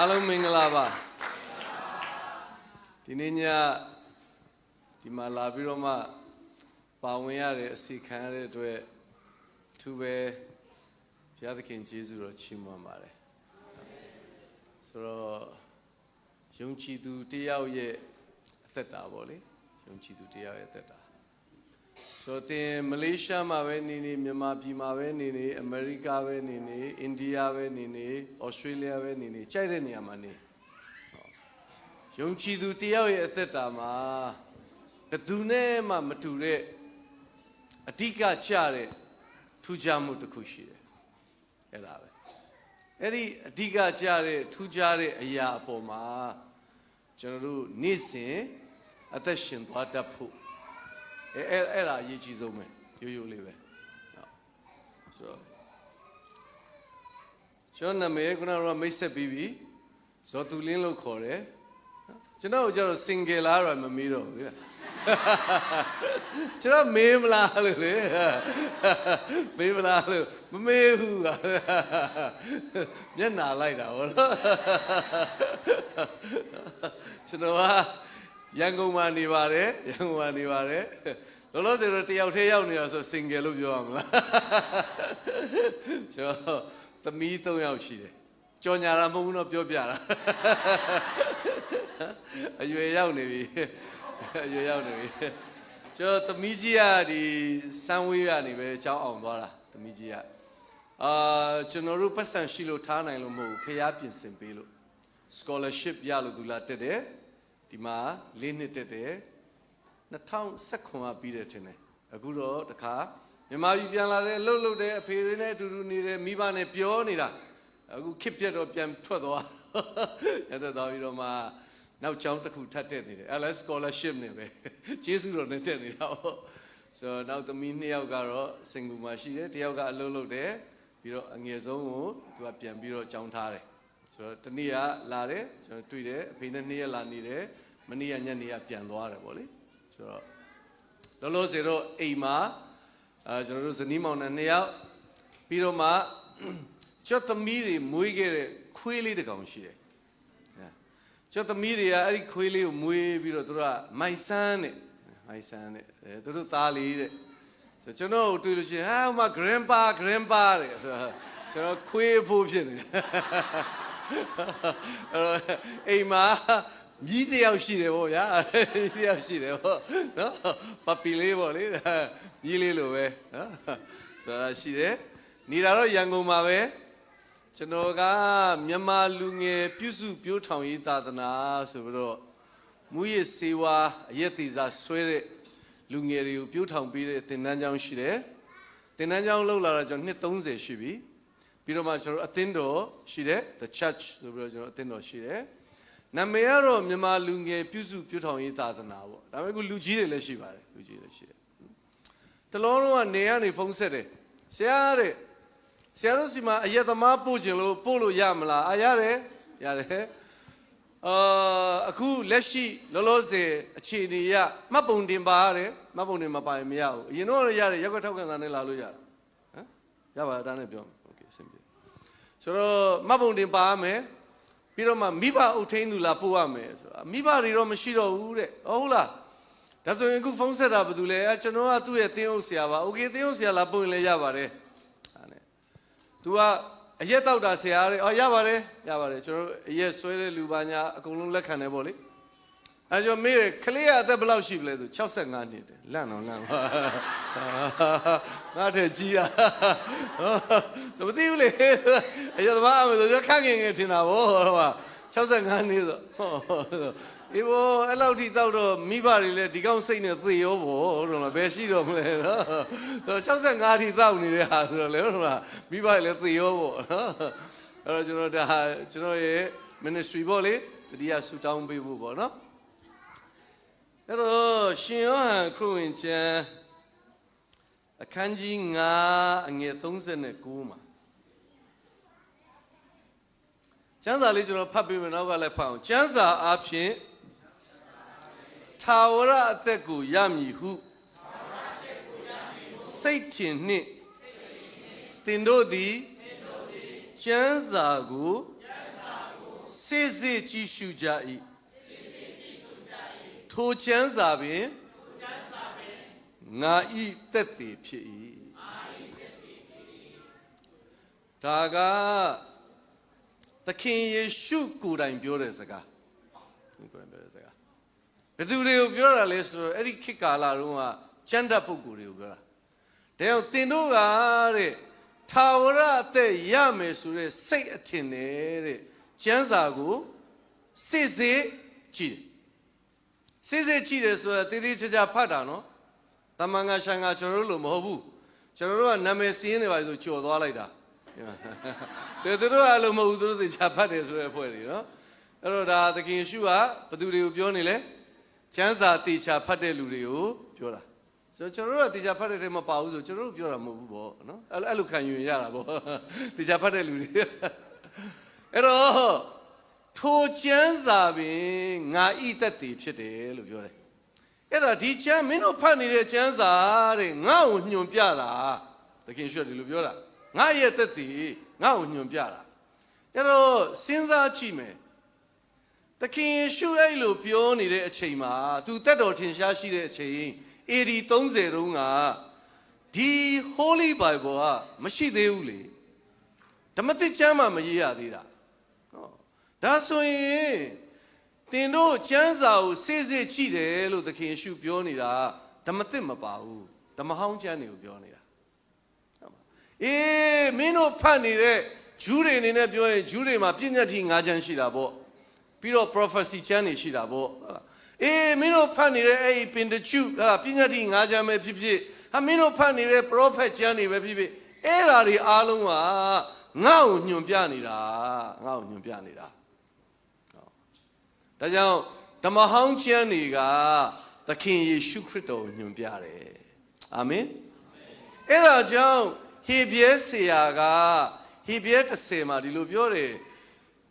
အားလုံးမင်္ဂလာပါဒီနေ့ညဒီမှာလာပြီးတော့မှပါဝင်ရတဲ့အစီခံရတဲ့အတွက်သူပဲဘုရားသခင်ယေရှုတော်ချီးမွမ်းပါတယ်ဆိုတော့ယုံကြည်သူတယောက်ရဲ့အသက်တာပေါ့လေယုံကြည်သူတယောက်ရဲ့အသက်တာဆိုတော့တင်မလေးရှားမှာပဲနေနေမြန်မာပြည်မှာပဲနေနေအမေရိကပဲနေနေအိန္ဒိယပဲနေနေဩစတြေးလျပဲနေနေကြိုက်တဲ့နေရာမှာနေယုံကြည်သူတယောက်ရဲ့အသက်တာမှာဘယ်သူနဲ့မှမတူတဲ့အဓိကကျတဲ့ထူးခြားမှုတစ်ခုရှိတယ်အဲ့ဒါပဲအဲ့ဒီအဓိကကျတဲ့ထူးခြားတဲ့အရာအပေါ်မှာကျွန်တော်တို့နေ့စဉ်အသက်ရှင်သွားတတ်ဖို့အဲ့ဒါအရေးကြီးဆုံးပဲရိုးရိုးလေးပဲဆိုတော့ကျွန်တော်နာမည်ခုနကမိတ်ဆက်ပြီးပြီဇော်သူလင်းလို့ခေါ်တယ်ကျွန်တော်ကျတော့ single လားတော့မမေးတော့ဘူးဗျကျွန်တော်မေးမလားလို့လေမေးမလားလို့မမေးဘူးမျက်နှာလိုက်တာဟုတ်လားကျွန်တော်ကရန်ကုန်မှာနေပါတယ်ရန်ကုန်မှာနေပါတယ်လောလောဆယ်တော့တယောက်တည်းရောက်နေတော့ဆို single လို့ပြောရမလားကျွန်တော်သမီး3ယောက်ရှိတယ်ကြော်ညာတာမဟုတ်ဘူးတော့ပြောပြတာအရွယ်ရောက်နေပြီအရွယ်ရောက်နေပြီကျွန်တော်သမီးကြီးကဒီစမ်းဝေးကနေပဲကျောင်းအောင်သွားတာသမီးကြီးကကျွန်တော်တို့ပတ်စံရှိလို့ထားနိုင်လို့မဟုတ်ဘူးဖျားပြင်ဆင်ပေးလို့ scholarship ရလို့သူလာတက်တယ်ဒီမှာ4နှစ်တက်တယ်2019ကပြီးတယ်ထင်တယ်အခုတော့တခါမြန်မာပြည်ပြန်လာတယ်လှုပ်တယ်အဖေတွေနဲ့အတူတူနေတယ်မိဘနဲ့ပြောနေတာအခုခစ်ပြတ်တော့ပြန်ထွက်သွားရတဲ့တော်ပြီးတော့မှနောက်ကျောင်းတစ်ခုထပ်တက်နေတယ်အဲ့လဲ scholarship နဲ့ပဲကျေးဇူးတော်နဲ့တက်နေတာပေါ့ဆိုတော့နောက်သမီး2ယောက်ကတော့စင်ကာပူမှာရှိတယ်တယောက်ကအလုပ်လုပ်တယ်ပြီးတော့အငယ်ဆုံးကိုသူကပြန်ပြီးတော့ကျောင်းထားတယ်ဆိုတော့တနေ့ကလာတယ်ကျွန်တော်တွေ့တယ်အဖေနဲ့2ရက်လာနေတယ်မနေ့ကညနေကပြန်သွားတယ်ပေါ့လေဆိုတော့လောလောဆယ်တော့အိမ်မှာကျွန်တော်တို့ဇနီးမောင်နှံ2ယောက်ပြီးတော့မှကျော်သမီးတွေမွေးခဲ့တဲ့ခွေးလေးတစ်ကောင်ရှိတယ်ကျော်သမီးတွေကအဲ့ဒီခွေးလေးကိုမွေးပြီးတော့သူတို့ကမိုင်ဆန်းနဲ့သူတို့သားလေးတဲ့ဆိုကျွန်တော်တွေ့လို့ရှိရင်ဟာမ grandpa တဲ့ဆိုတော့ကျွန်တော်ခွေးဖို့ဖြစ်နေတယ်အိမ်မှာမြီးတစ်ယောက်ရှိတယ်ဗောဗျာတစ်ယောက်ရှိတယ်ဗောနော်ပပီလေးဗောလေမြီးလေးလိုပဲနော်ဆိုတာရှိတယ်နေတာတော့ရန်ကုန်မှာပဲကျွန်တော်ကမြန်မာလူငယ်ပြုစုပျိုးထောင်ရေးသာသနာဆိုပြီးတော့မူရစ်စေဝါအရက်သီစာဆွဲတဲ့လူငယ်တွေကိုပျိုးထောင်ပေးတဲ့သင်တန်းကျောင်းရှိတယ်သင်တန်းကျောင်းလောက်လာတော့ကျွန်တော်နှစ်30ရှိပြီပြီးတော့မှကျွန်တော်အသင်းတော်ရှိတယ် the church ဆိုပြီးတော့ကျွန်တော်အသင်းတော်ရှိတယ်နာမည်ကတော့မြန်မာလူငယ်ပြုစုပျိုးထောင်ရေးသာသနာပေါ့ဒါပေမဲ့ခုလူကြီးတွေလည်းရှိပါတယ်လူကြီးလည်းရှိတယ်တလုံးလုံးကနေကနေဖုန်းဆက်တယ်ဆရာတို့စီမှာအရက်သမားပို့ခြင်းလို့ပို့လို့ရမလားရတယ်အခုလက်ရှိလောလောဆယ်အခြေအနေရမှတ်ပုံတင်ပါရတယ်မှတ်ပုံတင်မပါရင်မရဘူးအရင်တော့ရတယ်ရက်ွက်ထောက်ခံစာနဲ့လာလို့ရတယ်ဟမ်ရပါဒါနဲ့ပြောโอเคအဆင်ပြေဆိုတော့မှတ်ပုံတင်ပါရမယ်ပြီးတော့မှမိဘအုပ်ထိန်းသူလာပို့ရမယ်ဆိုတာမိဘတွေတော့မရှိတော့ဘူးတဲ့ဟုတ်လားဒါဆိုရင်အခုဖုန်းဆက်တာဘာလို့လဲကျွန်တော်ကသူ့ရဲ့တင်းအုပ်ဆရာပါโอเคတင်းအုပ်ဆရာလာပို့ရင်လည်းရပါတယ်သူကအရက်တောက်တာဆရာတဲ့ရပါတယ်ကျွန်တော်အရက်ဆွဲတဲ့လူပါညာအကုန်လုံးလက်ခံတယ်ပေါ့လေအဲကျွန်တော်မေးတယ်ကလေးကအသက်ဘယ်လောက်ရှိပြီလဲသူ65နှစ်တယ်လန့်ပါငါတဲ့ကြီးอ่ะဆိုမသိဘူးလေအရက်သမားအမေဆိုခန့်ငယ်ထင်တာဗော65နှစ်ဆိုအေးဘောအဲ့လောက်ထိတောက်တော့မိဘတွေလည်းဒီကောင်းစိတ်နဲ့သေရောဗောတော့ဘယ်ရှိတော့မလဲနော်65ထိတောက်နေတဲ့ဟာဆိုတော့လေဟုတ်လားမိဘတွေလည်းသေရောဗောအဲ့တော့ကျွန်တော်ရဲ့ ministry ဗောလေတတိယဆူတောင်းပေးဖို့ဗောနော်အဲ့တော့ရှင်ယောဟန်ခရစ်ဝင်ကျမ်းအခန်းကြီး9အငယ်39မှာကျမ်းစာလေးကျွန်တော်ဖတ်ပြီးမယ်နောက်ကလည်းဖတ်အောင်ကျမ်းစာအားဖြင့်ထာဝရအသက်ကိုရမည်ဟုစိတ်ထင်နှင့်သင်တို့သည်ကျမ်းစာကိုစေ စစ်ကြည့်ရှုကြ၏ထိုချမ်းစာပင်ငါဤသက်တည်ဖြစ်၏ဒါကသခင်ယေရှုကိုယ်တိုင်ပြောတဲ့စကားဘယ်သူတွေကိုပြောတာလဲဆိုတော့အဲ့ဒီခေတ်ကာလတုန်းကကျမ်းတတ်ပုဂ္ဂိုလ်တွေကိုပြောတာဒါကြောင့်သင်တို့ကတဲ့ထာဝရအသက်ရမယ်ဆိုတဲ့စိတ်အထင်နဲ့တဲ့ကျမ်းစာကိုစစ်စစ်ကြည့်စစ်စစ်ကြည့်တယ်ဆိုတာတည်တည်ချာချာဖတ်တာနော်တမန်ငါရှန်ငါကျွန်တော်တို့လိုမဟုတ်ဘူးကျွန်တော်တို့ကနာမည်စင်းနေပါဆိုကြော်သွားလိုက်တာသူတို့ကလိုမဟုတ်ဘူးသူတို့သေချာဖတ်တယ်ဆိုတဲ့အဖွဲ့တွေနော်အဲ့တော့ဒါသခင်ယေရှုကဘသူတွေကိုပြောနေလဲကျမ်းစာသေချာဖတ်တဲ့လူတွေကိုပြောတာဆိုတော့ကျွန်တော်တို့ကသေချာဖတ်တဲ့ထဲမှာပါဘူးဆိုကျွန်တော်တို့ပြောတာမဟုတ်ဘူးပေါ့နော်အဲ့လိုခံယူရတာပေါ့သေချာဖတ်တဲ့လူတွေအဲ့တော့ထိုကျမ်းစာပင်ငါဤသက်တည်ဖြစ်တယ်လို့ပြောတယ်အဲ့ဒါဒီကျမ်းမင်းတို့ဖတ်နေတဲ့ကျမ်းစာတဲ့ငါ့ကိုညွှန်ပြတာသခင်ယေရှုကဒီလိုပြောတာငါရဲ့သက်တည်ငါ့ကိုညွှန်ပြတာအဲ့တော့စဉ်းစားကြည့်မယ်သခင်ယေရှုအဲ့လိုပြောနေတဲ့အချိန်မှာသူတက်တော်ထင်ရှားရှိတဲ့အချိန် AD 30 တုန်းကဒီ Holy Bible ကမရှိသေးဘူးလေဓမ္မသစ်ကျမ်းမှာမရေးရသေးတာဒါဆိုရင်သင်တို့ကျမ်းစာကိုစစ်စစ်ကြည့်တယ်လို့သခင်ယေရှုပြောနေတာဓမ္မသစ်မပါဘူးဓမ္မဟောင်းကျမ်းတွေကိုပြောနေတာအေးမင်းတို့ဖတ်နေတဲ့ဂျူးတွေအနေနဲ့ပြောရင်ဂျူးတွေမှာပြည့်ညတ်တိ5ကျမ်းရှိတာပေါ့ပြီးတော့ prophecy ကျမ်းတွေရှိတာပေါ့အေးမင်းတို့ဖတ်နေတဲ့အဲ့ဒီပင်တချုပြည့်ညတ်တိ5ကျမ်းပဲဖြစ်ဖြစ်မင်းတို့ဖတ်နေတဲ့ prophet ကျမ်းတွေပဲဖြစ်ဖြစ်အဲ့ဓာတွေအားလုံးကငါ့ကိုညွှန်ပြနေတာငါ့ကိုညွှန်ပြနေတာဒါကြောင့်ဓမ္မဟောင်းကျမ်းတွေကသခင်ယေရှုခရစ်တော်ကိုညွှန်ပြတယ်အာမင်အဲ့ဒါကြောင့်ဟေဘရဲဆရာကဟေဘရဲ30မှာဒီလိုပြောတယ်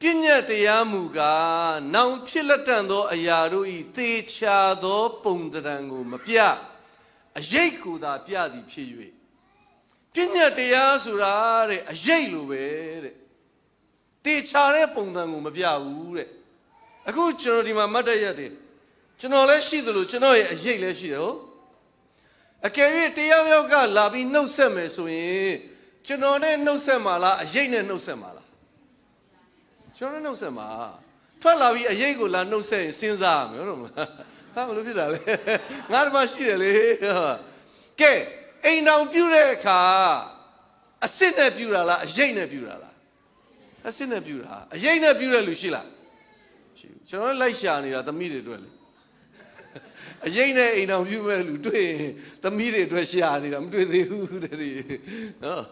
ပညတ်တရားမူကားနောင်ဖြစ်လက်တန့်သောအရာတို့ဤသေချာသောပုံသဏ္ဍာန်ကိုမပြအရေးကိုသာပြသည်ဖြစ်၍ပညတ်တရားဆိုတာတဲ့အရေးလိုပဲတဲ့သေချာတဲ့ပုံသဏ္ဍာန်ကိုမပြဘူးတဲ့အခုကျွန်တော်ဒီမှာမတ်တရရတယ်ကျွန်တော်လည်းရှိသလိုကျွန်တော်ရဲ့အရေးလည်းရှိတယ်ဟုတ်အကယ်၍တယောက်ယောက်ကလာပြီးနှုတ်ဆက်မယ်ဆိုရင်ကျွန်တော်နဲ့နှုတ်ဆက်မှာလားအရေးနဲ့နှုတ်ဆက်မှာလားကျွန်တော်နဲ့နှုတ်ဆက်မှာထွက်လာပြီးအရေးကိုလာနှုတ်ဆက်ရင်စဉ်းစားရမယ်ဟုတ်မလားဟာဘယ်လိုဖြစ်တာလဲငါတို့မှရှိတယ်လေကဲအိမ်တော်ပြုတဲ့အခါအစ်စ်နဲ့ပြုတာလားအရေးနဲ့ပြုတာလားအစ်စ်နဲ့ပြုတာအရေးနဲ့ပြုတဲ့လူရှိလားကျွန်တော်လိုက်ရှာနေတာသမီးတွေတွေ့လေအရေးနဲ့အိမ်တော်ပြုမဲ့လူတွေ့ရင်သမီးတွေတွေ့ရှာနေတာမတွေ့သေးဘူးတဲ့နော်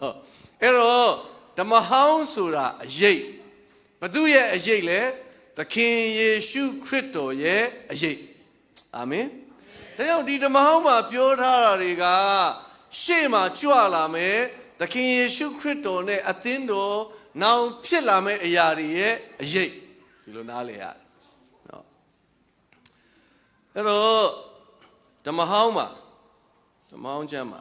အဲ့တော့ဓမ္မဟောင်းဆိုတာအရေးဘသူရဲ့အရေးလဲသခင်ယေရှုခရစ်တော်ရဲ့အရေးအာမင်ဒါကြောင့်ဒီဓမ္မဟောင်းမှာပြောထားတာတွေကရှေ့မှာကြွလာမယ်သခင်ယေရှုခရစ်တော်နဲ့အသင်းတော်နောင်ဖြစ်လာမယ့်အရာတွေရဲ့အရေးဒီလိုနားလည်ရတယ်အဲ့တော့ဓမ္မဟောင်းမှာဓမ္မဟောင်းကျမ်းမှာ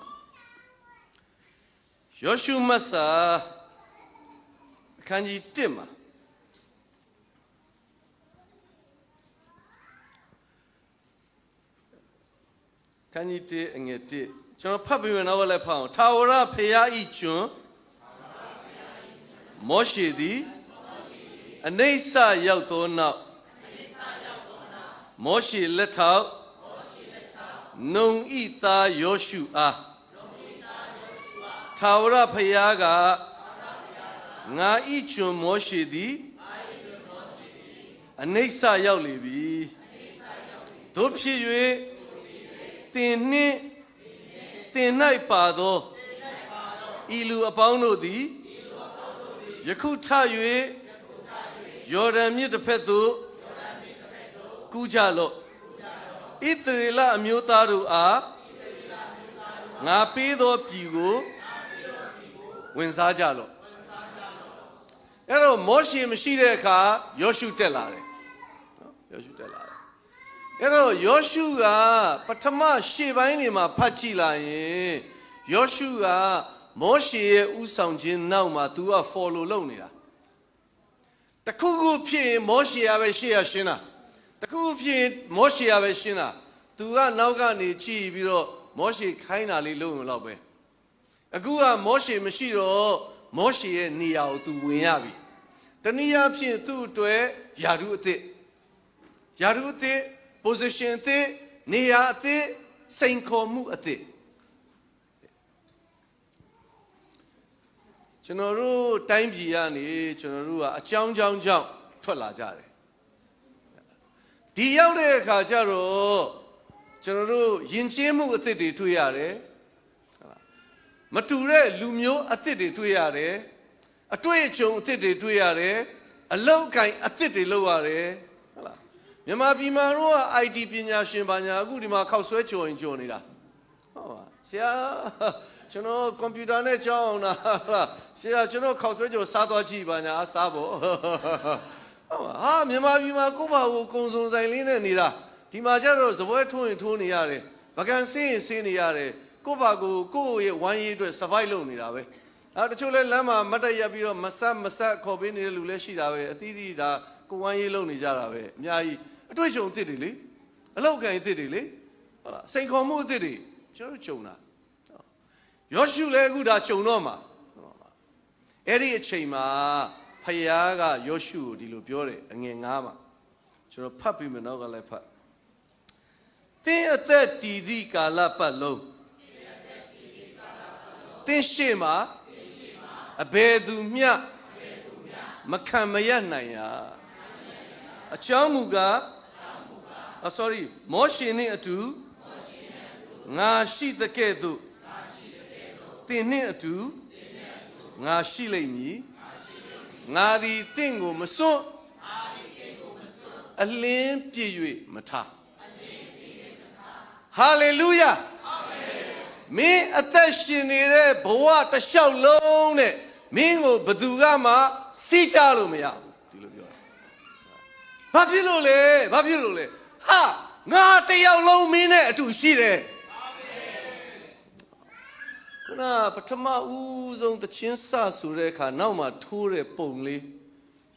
ယောရှုမတ်စာအခန်းကြီး1မှာအခန်းကြီး1အငယ်1ကျွန်တော်ဖတ်ပြီးမှနောက်လည်းဖတ်အောင်ထာဝရဘုရားဤကျွန်မောရှေသည်အနိစ္စရောက်သောနောက်မောရှေလက်ထောက်နုံဤသားယောရှုအားထာဝရဘုရားကငါဤကျွန်မောရှေသည်အနိစ္စရောက်လေပြီတို့ဖြစ်၍သင်နှင့်သင်၌ပါသောဤလူအပေါင်းတို့သည်ယခုထ၍ယော်ဒန်မြစ်တစ်ဖက်သို့ကူးကြလော့ဣသရေလအမျိုးသားတို့အားငါပေးသောပြည်ကိုဝင်စားကြလော့အဲ့တော့မောရှေမရှိတဲ့အခါယောရှုတက်လာတယ်နော်ယောရှုတက်လာတယ်အဲ့တော့ယောရှုကပထမရှေ့ပိုင်းတွေမှာဖတ်ကြည့်လာရင်ယောရှုကမောရှေရဲ့ဥဆောင်ခြင်းနောက်မှာ तू က follow လုပ်နေတာ တခုခုဖြစ်ရင်မောရှေရပဲရှေ့ရရှင်းတာတခုခုဖြစ်ရင်မောရှေရပဲရှင်းတာသူကနောက်ကနေကြည့်ပြီးတော့မောရှေခိုင်းတာလေးလုံးလုံးတော့ပဲအခုကမောရှေမရှိတော့မောရှေရဲ့နေရာကိုသူဝင်ရပြီတနည်းအားဖြင့်သူ့အတွက်ယာရုအသစ် position အသစ်နေရာအသစ်စိန်ခေါ်မှုအသစ်ကျွန်တော်တို့တိုင်းပြည်ကနေကျွန်တော်တို့ကအကြောင်းကြောင့်ထွက်လာကြတယ်ဒီရောက်တဲ့အခါကျတော့ကျွန်တော်တို့ယဉ်ကျေးမှုအသစ်တွေတွေ့ရတယ်မတူတဲ့လူမျိုးအသစ်တွေတွေ့ရတယ်အတွေ့အကြုံအသစ်တွေတွေ့ရတယ်အလောက်ကိုင်းအသစ်တွေလုပ်ရတယ်ဟုတ်လားမြန်မာပြည်မှာတော့ IT ပညာရှင်ပါညာအခုဒီမှာခောက်ဆွဲကြော်ရင်ကြော်နေတာဟုတ်ပါဆရာကျွန်တော်ကွန်ပျူတာနဲ့ကြောင်းတာဆရာကျွန်တော်ခောက်ဆွဲကြော်စားသွားကြည့်ပါညာစားဖို့ဟုတ်ပါဟာမြန်မာပြည်မှာကိုယ့်ဘာကိုကုံစုံဆိုင်လေးနဲ့နေတာဒီမှာကျတော့ဇပွဲထိုးရင်ထိုးနေရတယ်ဗကန်ဆင်းရင်ဆင်းနေရတယ်ကိုယ့်ဘာကိုယ့်ရဲ့ဝမ်းရေးအတွက် survive လုပ်နေတာပဲတချို့လဲလမ်းမှာမတ်တက်ရက်ပြီးတော့မဆက်ခေါ်ပေးနေတဲ့လူလည်းရှိတာပဲအသီးသီးဒါကိုဝမ်းရေးလုပ်နေကြတာပဲအများကြီးအတွေ့အကြုံအသစ်တွေလေအလောက်ကန်အသစ်တွေလေဟုတ်လားစိန်ခေါ်မှုအသစ်တွေကျွန်တော်ကြုံတာယောရှုလည်းအခုဒါကြုံတော့မှာအဲ့ဒီအချိန်မှာဖယားကယောရှုကိုဒီလိုပြောတယ်အငယ်9မှာကျွန်တော်ဖတ်ပြီးမယ်နောက်ကလည်းဖတ်သင်အသက်တည်သည့်ကာလပတ်လုံးသင်ရှေ့မှာအဘယ်သူမျှမခံမရနိုင်ရာအကြောင်းမူကားမောရှေနှင့်အတူငါရှိသကဲ့သို့သင်နှင့်အတူငါရှိလိမ့်မည်ငါသည်သင်ကိုမစွန့်အလင်းပြည့်၍မထားဟာလေလုယာမင်းအသက်ရှင်နေတဲ့ဘဝတစ်လျှောက်လုံးနဲ့မင်းကိုဘယ်သူကမှစီးတားလို့မရဘူးဒီလိုပြောတာဘာဖြစ်လို့လဲဟာငါတယောက်လုံးမင်းနဲ့အတူရှိတယ်ခုနပထမဦးဆုံးတချင်းစဆိုတဲ့အခါနောက်မှထိုးတဲ့ပုံလေး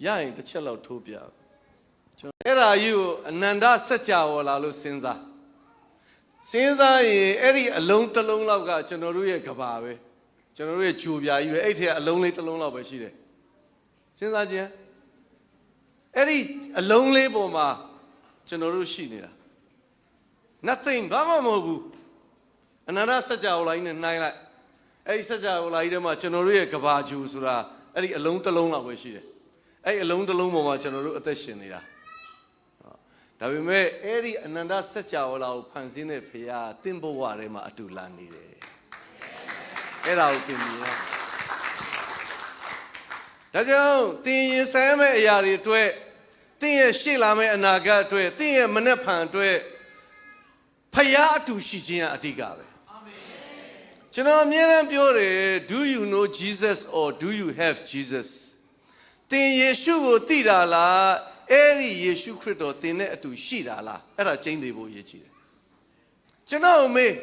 ရရင်တစ်ချက်လောက်ထိုးပြကျွန်တော်အဲ့ဒါကြီးကိုအနန္တစัจ java လာလို့စဉ်းစားရင်အဲ့ဒီအလုံးတစ်လုံးလောက်ကကျွန်တော်တို့ရဲ့ကဘာပဲကျွန်တော်တို့ရဲ့ဂျိုပြာကြီးပဲအဲ့ထက်အလုံးလေးတစ်လုံးလောက်ပဲရှိတယ်စဉ်းစားခြင်းအဲ့ဒီအလုံးလေးပေါ်မှာကျွန်တော်တို့ရှိနေတာ nothing ဘာမှမဟုတ်ဘူးအနန္တစัจ java လာကြီးနဲ့နှိုင်းလိုက်အဲ့ဒီစัจ java လာကြီးထဲမှာကျွန်တော်တို့ရဲ့ကဘာဂျိုဆိုတာအဲ့ဒီအလုံးတစ်လုံးလောက်ပဲရှိတယ်အဲ့ဒီအလုံးတစ်လုံးပေါ်မှာကျွန်တော်တို့အသက်ရှင်နေတာဒါပေမဲ့အဲ့ဒီအနန္တစัจ java လာကိုဖန်ဆင်းတဲ့ဖခင်သင်ဘဝထဲမှာအတူလာနေတယ်အဲ့ဒါကိုသင်မြင်ရဒါကြောင့်သင်ရင်ဆိုင်မဲ့အရာတွေအတွက်သင်ရဲ့ရှေ့လာမယ့်အနာဂတ်အတွက်သင်ရဲ့မနေ့ဖန်အတွက်ဖခင်အတူရှိခြင်းအဓိကပဲအာမင်ကျွန်တော်အမြဲတမ်းပြောတယ် do you know Jesus or do you have Jesus သင်ယေရှုကိုသိတာလားအဲ့ဒီယေရှုခရစ်တော်သင်နဲ့အတူရှိတာလားအဲ့ဒါကျင်းသေးဖို့ရည်ကြည်တယ်ကျွန်တော်မေး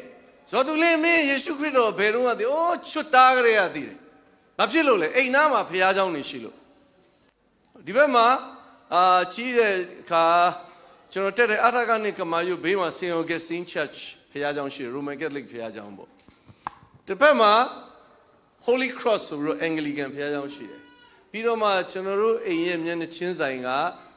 ဇော်သူလင်းမင်းယေရှုခရစ်တော်ဘယ်တော့မှသိအိုးချွတ်တားကြရသိတယ်ဘာဖြစ်လို့လဲအိမ်နားမှာဖခင်เจ้าနေရှိလို့ဒီဘက်မှာကြီးတဲ့အခါကျွန်တော်တက်တဲ့အထာကနိကမာယုဘေးမှာSt. Augustine Church ဖခင်เจ้าရှိတယ် Roman Catholic ဖခင်เจ้าပေါ့ဒီဘက်မှာ Holy Cross ဆိုပြီးတော့ Anglican ဖခင်เจ้าရှိတယ်ပြီးတော့မှကျွန်တော်တို့အိမ်ရဲ့မျက်နှာချင်းဆိုင်က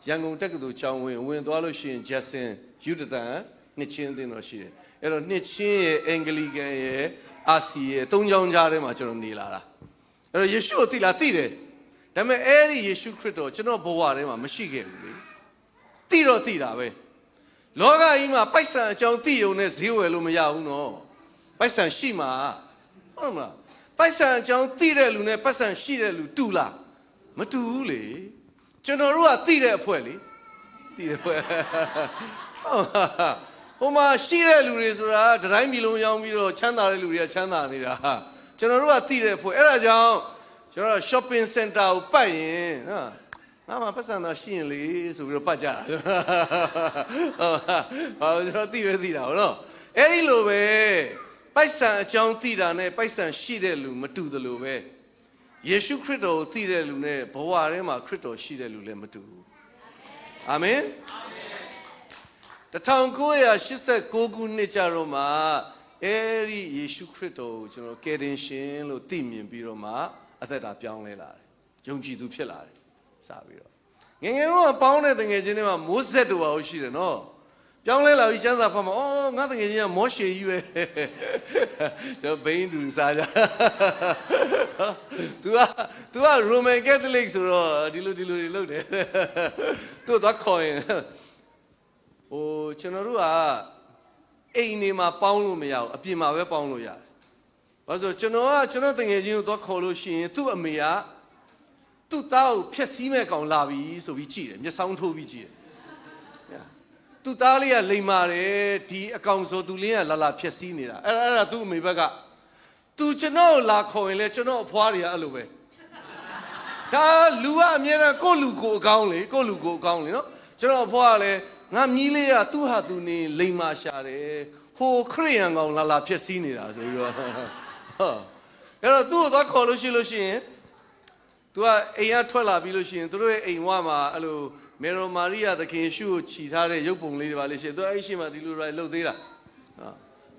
ရန်ကုန်တက္ကသိုလ်ကျောင်းဝင်သွားလို့ရှိရင် Jackson ယူတတန်နှစ်ချင်းအသင်းတော်ရှိတယ်အဲ့တော့နှစ်ချင်းရဲ့ Anglican ရဲ့ RC ရဲ့သုံးကျောင်းကြားထဲမှာကျွန်တော်နေလာတာအဲ့တော့ယေရှုကိုသိလားသိတယ်ဒါပေမဲ့အဲ့ဒီယေရှုခရစ်တော်ကျွန်တော်ဘဝထဲမှာမရှိခဲ့ဘူးလေသိတော့သိတာပဲလောကကြီးမှာပိုက်ဆံအကြောင်းသိုံနဲ့ဈေးဝယ်လို့မရဘူးနော်ပိုက်ဆံရှိမှာဟုတ်မလားပိုက်ဆံအကြောင်းသိတဲ့လူနဲ့ပိုက်ဆံရှိတဲ့လူတူလားမတူဘူးလေကျွန်တော်တို့ကသိတဲ့အဖွဲ့လေသိတဲ့အဖွဲ့ဟိုမှာရှိတဲ့လူတွေဆိုတာတတိုင်းပြည်လုံးရောင်းပြီးတော့ချမ်းသာတဲ့လူတွေကချမ်းသာနေတာကျွန်တော်တို့ကသိတဲ့အဖွဲ့အဲ့ဒါကြောင့်ကျွန်တော် shopping center ကိုပတ်ရင်ငါမှပတ်စံသာရှိရင်လေဆိုပြီးတော့ပတ်ကြတာဟုတ်ကျွန်တော်သိပဲသိတာဟုတ်နော်အဲ့ဒီလိုပဲပိုက်ဆံအကြောင်းသိတာနဲ့ပိုက်ဆံရှိတဲ့လူမတူသလိုပဲ ယေရှုခရစ်တော်ကိုသိတဲ့လူနဲ့ဘဝထဲမှာခရစ်တော်ရှိတဲ့လူလည်းမတူဘူးအာမင်1989ခုနှစ်ကြတော့မှအဲဒီယေရှုခရစ်တော်ကိုကျွန်တော်ကယ်တင်ရှင်လို့သိမြင်ပြီးတော့မှအသက်တာပြောင်းလဲလာတယ်ယုံကြည်သူဖြစ်လာတယ်စပြီးတော့ငယ်ငယ်တော့ပေါင်းတဲ့တငယ်ချင်းတွေမှာမိုးဆက်တို့ပါလို့ရှိတယ်နော်ပြောင်းလဲလာပြီးကျမ်းစာဖတ်မှာအော်ငါတငယ်ချင်းကမောရှေကြီးပဲကျွန်တော်ဘိန်းတူစားကြ तू က Roman Catholic ဆိုတော့ဒီလိုတွေလုပ်တယ်သူတော့ခေါ်ရင်ဟိုကျွန်တော်တို့ကအိမ်နေမှာပေါင်းလို့မရဘူးအပြင်မှာပဲပေါင်းလို့ရတယ်ဘာလို့ကျွန်တော်တငယ်ချင်းကိုတော့ခေါ်လို့ရှိရင်သူ့အမေကသူ့သားကိုဖျက်ဆီးမဲ့ကောင်လာပြီဆိုပြီးကြည့်တယ်မျက်စောင်းထိုးပြီးကြည့်တယ်သူ့သားလေးကလိမ်မာတယ်ဒီအကောင်ဆိုသူလင်းကလာဖျက်ဆီးနေတာအဲ့ဒါသူ့အမေဘက်ကသူကျွန်တော်လာခေါ်ရင်လေကျွန်တော်အဖွားတွေကအဲ့လိုပဲဒါလူကအမြဲတမ်းကိုလူကိုအကောင်းလေကိုလူကိုအကောင်းလေနော်ကျွန်တော်အဖွားကလည်းငါမြီးလေးကသူ့ဟာသူနေလိမ်မာရှာတယ်ဟိုခရိယန်ကောင်လာဖျက်ဆီးနေတာဆိုပြီးတော့အဲ့တော့သူ့ကိုသွားခေါ်လို့ရှိရင်သူကအိမ်ကထွက်လာပြီးလို့ရှိရင်သူတို့ရဲ့အိမ်ဝမှာအဲ့လိုမေရိုမာရိယာသခင်ရှုကိုခြိထားတဲ့ရုပ်ပုံလေးတွေပါလေရှိသူအဲ့ရှိမှဒီလိုတွေလှုပ်သေးတာ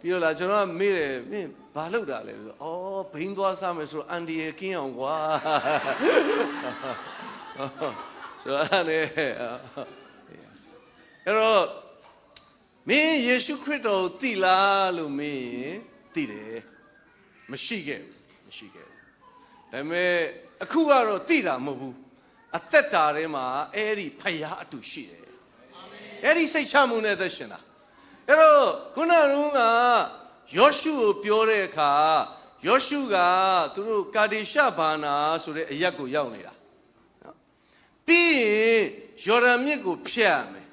ပြီးတော့လာကျွန်တော်ကမေးတယ်မင်းဘာလှုပ်တာလဲဆိုတော့ဩဘိန်းသွားစားမယ်ဆိုတော့အန်ဒီရကင်းအောင်ကွာဆိုတော့အဲ့တော့မင်းယေရှုခရစ်တော်ကိုသိလားလို့မင်းသိတယ်မရှိခဲ့ဘူးဒါပေမဲ့အခုကတော့သိတာမဟုတ်ဘူးအသက်တာထဲမှာအဲ့ဒီဖယားအတူရှိတယ်အဲ့ဒီစိတ်ချမှုနဲ့သက်ရှင်တာအဲ့တော့ခုနကယောရှုကိုပြောတဲ့အခါယောရှုကသူတို့ကာဒေရှဘာနာဆိုတဲ့အရပ်ကိုရောက်နေတာပြီးရင်ယော်ဒန်မြစ်ကိုဖြတ်ရမယ်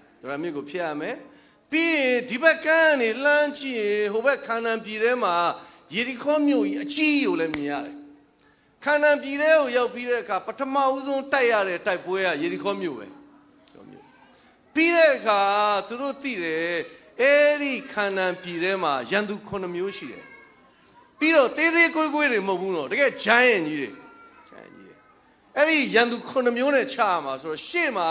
ပြီးရင်ဒီဘက်ကန်းနေလှမ်းကြည့်ရင်ဟိုဘက်ခါနန်ပြည်ထဲမှာယေရီခေါမြို့ကြီးအကြီးကိုလည်းမြင်ရတယ်ခါနန်ပြည်ထဲကိုရောက်ပြီးတဲ့အခါပထမဦးဆုံးတိုက်ရတဲ့တိုက်ပွဲကယေရီခေါမြို့ပဲပြီးတဲ့အခါသူတို့သိတယ်အဲ့ဒီခါနန်ပြည်ထဲမှာရန်သူ9မျိုးရှိတယ်ပြီးတော့သေးသေးကွေးကွေးတွေမဟုတ်ဘူးနော်တကယ်ဂျိုင်းရင်ကြီးတွေအဲ့ဒီရန်သူ9မျိုးနဲ့ချရမှာဆိုတော့ရှေ့မှာ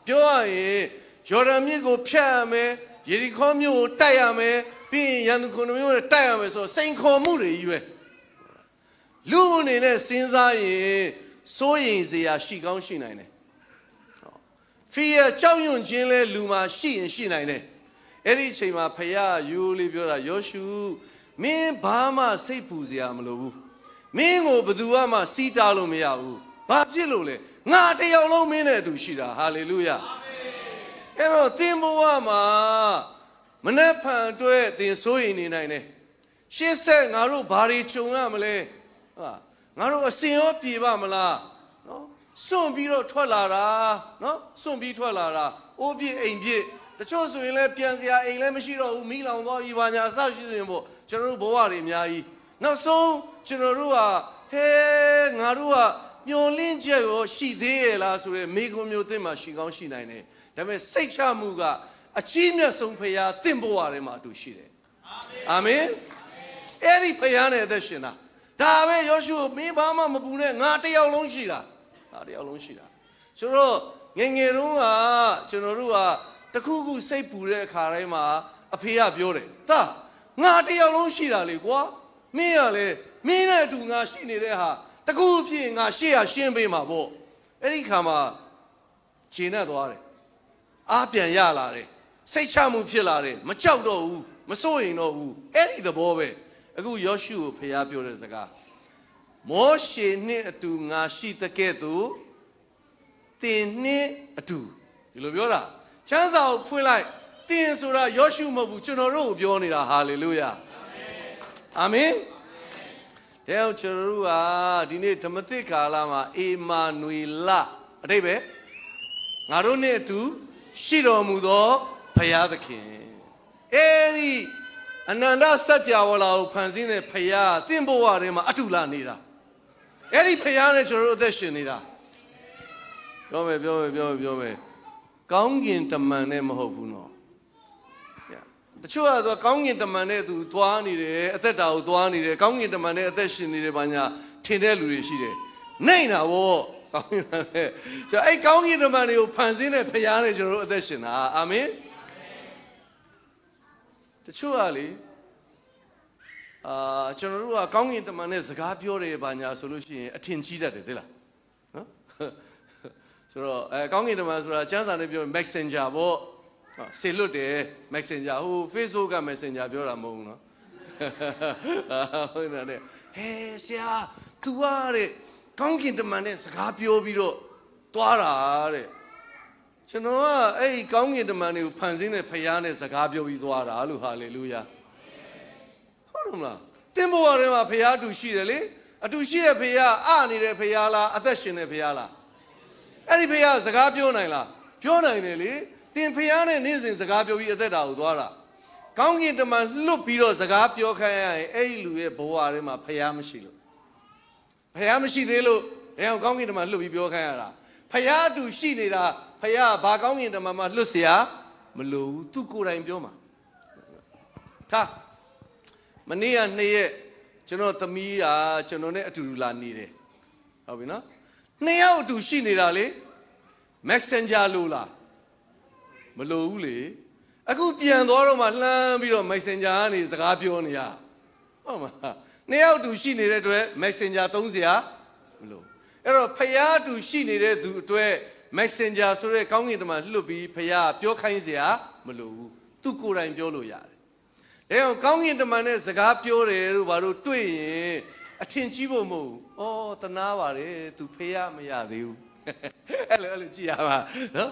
ပြောရရင်ယော်ဒန်မြစ်ကိုဖြတ်ရမယ်ယေရီခေါမြို့ကိုတိုက်ရမယ်ပြီးရင်ရန်သူ9မျိုးနဲ့တိုက်ရမယ်ဆိုတော့စိန်ခေါ်မှုတွေကြီးပဲလူအနေနဲ့စဉ်းစားရင်စိုးရိမ်စရာရှိကောင်းရှိနိုင်တယ်ဖီးရကြောက်ရွံ့ခြင်းလဲလူမှာရှိရင်ရှိနိုင်တယ်အဲ့ဒီအချိန်မှာဖယားယူလေးပြောတာယောရှုမင်းဘာမှစိတ်ပူစရာမလိုဘူးမင်းကိုဘယ်သူမှစီးတားလို့မရဘူးဘာဖြစ်လို့လဲငါတယောက်လုံးမင်းနဲ့အတူရှိတာဟာလေလုယာအဲ့တော့သင်ဘဝမှာမနှက်ဖန်အတွက်သင်စိုးရိမ်နေနိုင်တယ်ရှေ့ဆက်ငါတို့ဘာတွေကြုံရမလဲငါတို့အစင်ရောပြေပါမလားနော်စွန့်ပြီးတော့ထွက်လာတာနော်စွန့်ပြီးထွက်လာတာအိုးပြစ်အိမ်ပြစ်တချို့ဆိုရင်လည်းပြန်စရာအိမ်လည်းမရှိတော့ဘူးမိလောင်သွားပြီဘာညာအစရှိနေပေါ့ကျွန်တော်တို့ဘဝတွေအများကြီးနောက်ဆုံးကျွန်တော်တို့ကဟဲငါတို့ကမျောလင်းချက်ရောရှိသေးရဲ့လားဆိုတဲ့မိဂုံမျိုးသင်မှာရှိကောင်းရှိနိုင်တယ်ဒါပေမဲ့စိတ်ချမှုကအကြီးမြတ်ဆုံးဖရားသင်ဘဝထဲမှာအတူရှိတယ်အာမင်အဲ့ဒီဖရားနဲ့အသက်ရှင်တာဒါပဲယောရှုမင်းဘာမှမပူနဲ့ငါတယောက်လုံးရှိတာဆိုတော့ငယ်ငယ်တုန်းကကျွန်တော်တို့ကတခုခုစိတ်ပူတဲ့အခါတိုင်းမှာအဖေကပြောတယ်သားငါတယောက်လုံးရှိတာလေကွာမင်းကလည်းမင်းနဲ့အတူငါရှိနေတဲ့ဟာတခုဖြစ်ငါရှေ့ရရှင်းပေးမှာပေါ့အဲ့ဒီခါမှာဂျင်းနဲ့သွားတယ်အားပြန်ရလာတယ်စိတ်ချမှုဖြစ်လာတယ်မကြောက်တော့ဘူးမစိုးရိမ်တော့ဘူးအဲ့ဒီသဘောပဲအခုယောရှုကိုဖျားပြောတဲ့စကားမောရှေနှင့်အတူငါရှိတဲ့ကဲ့သို့သင်နှင့်အတူဒီလိုပြောတာချမ်းသာကိုဖွင့်လိုက်သင်ဆိုတာယောရှုမဟုတ်ဘူးကျွန်တော်တို့ကိုပြောနေတာဟာလေလုယာအာမင်တဲ့အောင်ကျွန်တော်တို့ကဒီနေ့ဓမ္မသစ်ကာလမှာအေမာနွေလအတိတ်ပဲငါတို့နဲ့အတူရှိတော်မူသောဘုရားသခင်အဲဒီအနန္တစัจ java လာကိုဖန်ဆင်းတဲ့ဘုရားသင်ဘဝထဲမှာအတူလာနေတာအဲ့ဒီဘုရားနဲ့ကျွန်တော်တို့အသက်ရှင်နေတာပြောမယ်ကောင်းကင်တမန်နဲ့မဟုတ်ဘူးနော်တချို့ကတော့ကောင်းကင်တမန်နဲ့သူသွားနေတယ်အသက်တာကိုသွားနေတယ်ကောင်းကင်တမန်နဲ့အသက်ရှင်နေတယ်ဘာညာထင်တဲ့လူတွေရှိတယ် နိုင်တာဗောကောင်းကင်တမန်နဲ့ကျွန်တော်အဲ့ကောင်းကင်တမန်တွေကိုဖန်ဆင်းတဲ့ဖခင်နဲ့ကျွန်တော်တို့အသက်ရှင်တာအာမင်တချို့ကလေကျွန်တော်တို့ကကောင်းကင်တမန်နဲ့စကားပြောတယ်ဘာညာဆိုလို့ရှိရင်အထင်ကြီးတတ်တယ်သိလားနော်ဆိုတော့ကောင်းကင်တမန်ဆိုတာကျမ်းစာနဲ့ပြောရင် Messenger ပေါ့ဆေလွတ်တယ် Messenger ဟို Facebook က Messenger ပြောတာမဟုတ်ဘူးနော်ဟုတ်တယ်ဟဲ့ဆရာ तू ကတဲ့ကောင်းကင်တမန်နဲ့စကားပြောပြီးတော့တွားတာတဲ့ကျွန်တော်ကအဲ့ဒီကောင်းကင်တမန်တွေကိုဖန်ဆင်းတဲ့ဖခင်နဲ့စကားပြောပြီးသွားတာလို့ဟာလေလုယာဟုတ်တယ်မလားတင်ဘဝထဲမှာဖခင်အတူရှိတယ်လေအတူရှိတဲ့ဖခင်နေတဲ့ဖခင်လားအသက်ရှင်တဲ့ဖခင်လားအဲ့ဒီဖခင်စကားပြောနိုင်လားပြောနိုင်တယ်လေတင်ဖခင်နဲ့နေ့စဉ်စကားပြောပြီးအသက်တာကိုသွားတာကောင်းကင်တမန်လွတ်ပြီးတော့စကားပြောခိုင်းရရင်အဲ့ဒီလူရဲ့ဘဝထဲမှာဖခင်မရှိလို့ဖခင်မရှိသေးလို့ကောင်းကင်တမန်လွတ်ပြီးပြောခိုင်းရတာဖခင်အတူရှိနေတာဖခင်ဘာကောင်းကင်တမန်မှလွတ်เสียမလို့ဘူးသူကိုယ်တိုင်ပြောမှာထားမနေ့က2ရက်ကျွန်တော်သမီးကကျွန်တော်နဲ့အတူတူလာနေတယ်ဟုတ်ပြီနော်2ယောက်အတူရှိနေတာလေ Messenger လို့လားမလို့ဘူးလေအခုပြန်သွားတော့မှလှမ်းပြီးတော့ Messenger ကနေစကားပြောနေရဟုတ်မှာ2ယောက်အတူရှိနေတဲ့အတွက် Messenger သုံးเสียမလို့အဲ့တော့ဖခင်အတူရှိနေတဲ့သူအတွက် Messenger ဆိုတဲ့ကောင်းကင်တမန်လွတ်ပြီးဖခင်ပြောခိုင်းเสียမလို့ဘူးသူကိုယ်တိုင်ပြောလို့ရတယ်ဒါကြောင့်ကောင်းကင်တမန်နဲ့စကားပြောတယ်လို့ဘာလို့တွေ့ရင်အထင်ကြီးဖို့မဟုတ်ဘူးဩတနာပါတယ်သူဖခင်မရသေးဘူးအဲ့လိုကြည့်ရပါနော်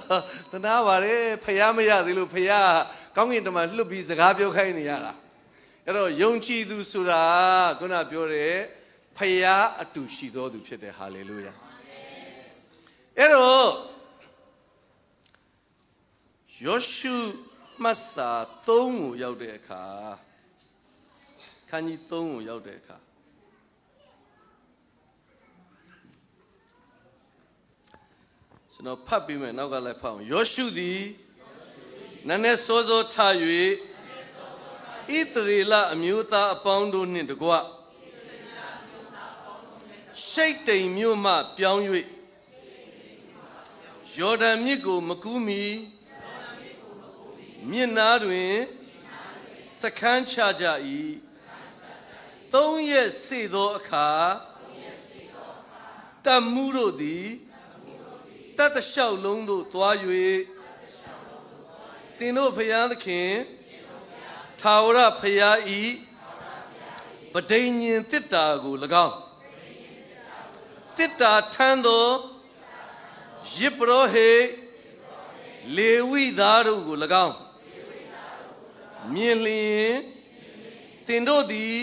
တနာပါတယ်ဖခင်မရသေးလို့ဖခင်ကောင်းကင်တမန်လွတ်ပြီးစကားပြောခိုင်းနေရတာအဲ့တော့ယုံကြည်သူဆိုတာခုနပြောတယ်ဖခင်အတူရှိတော်သူဖြစ်တယ်ဟာလေလုယာအဲ့တော့ယောရှုမတ်စာ3ကိုရောက်တဲ့အခါခန်းကြီး3ကိုရောက်တဲ့အခါကျွန်တော်ဖတ်ပြီးမယ်နောက်ကလည်းဖတ်အောင်ယောရှုသည်နန်းနဲ့စောစောထ၍ဣသရေလအမျိုးသားအပေါင်းတို့နှင့်တကွရှိတ်တိမ်မြို့မှပြောင်း၍ယော်ဒန်မြစ်ကိုမကူးမီမြစ်နားတွင်စခန်းချကြ၏3ရက်စေသောအခါတမှုတို့သည်တတ်တလျှောက်လုံးသို့သွား၍သင်တို့ဖျားသခင်ထာဝရဖျားဤပဋိညာဉ်တစ်တာကို၎င်းတစ်တာထမ်းသောယဇ်ပုရောဟိတ်လေဝိသားတို့ကို၎င်းမြင်လျင်သင်တို့သည်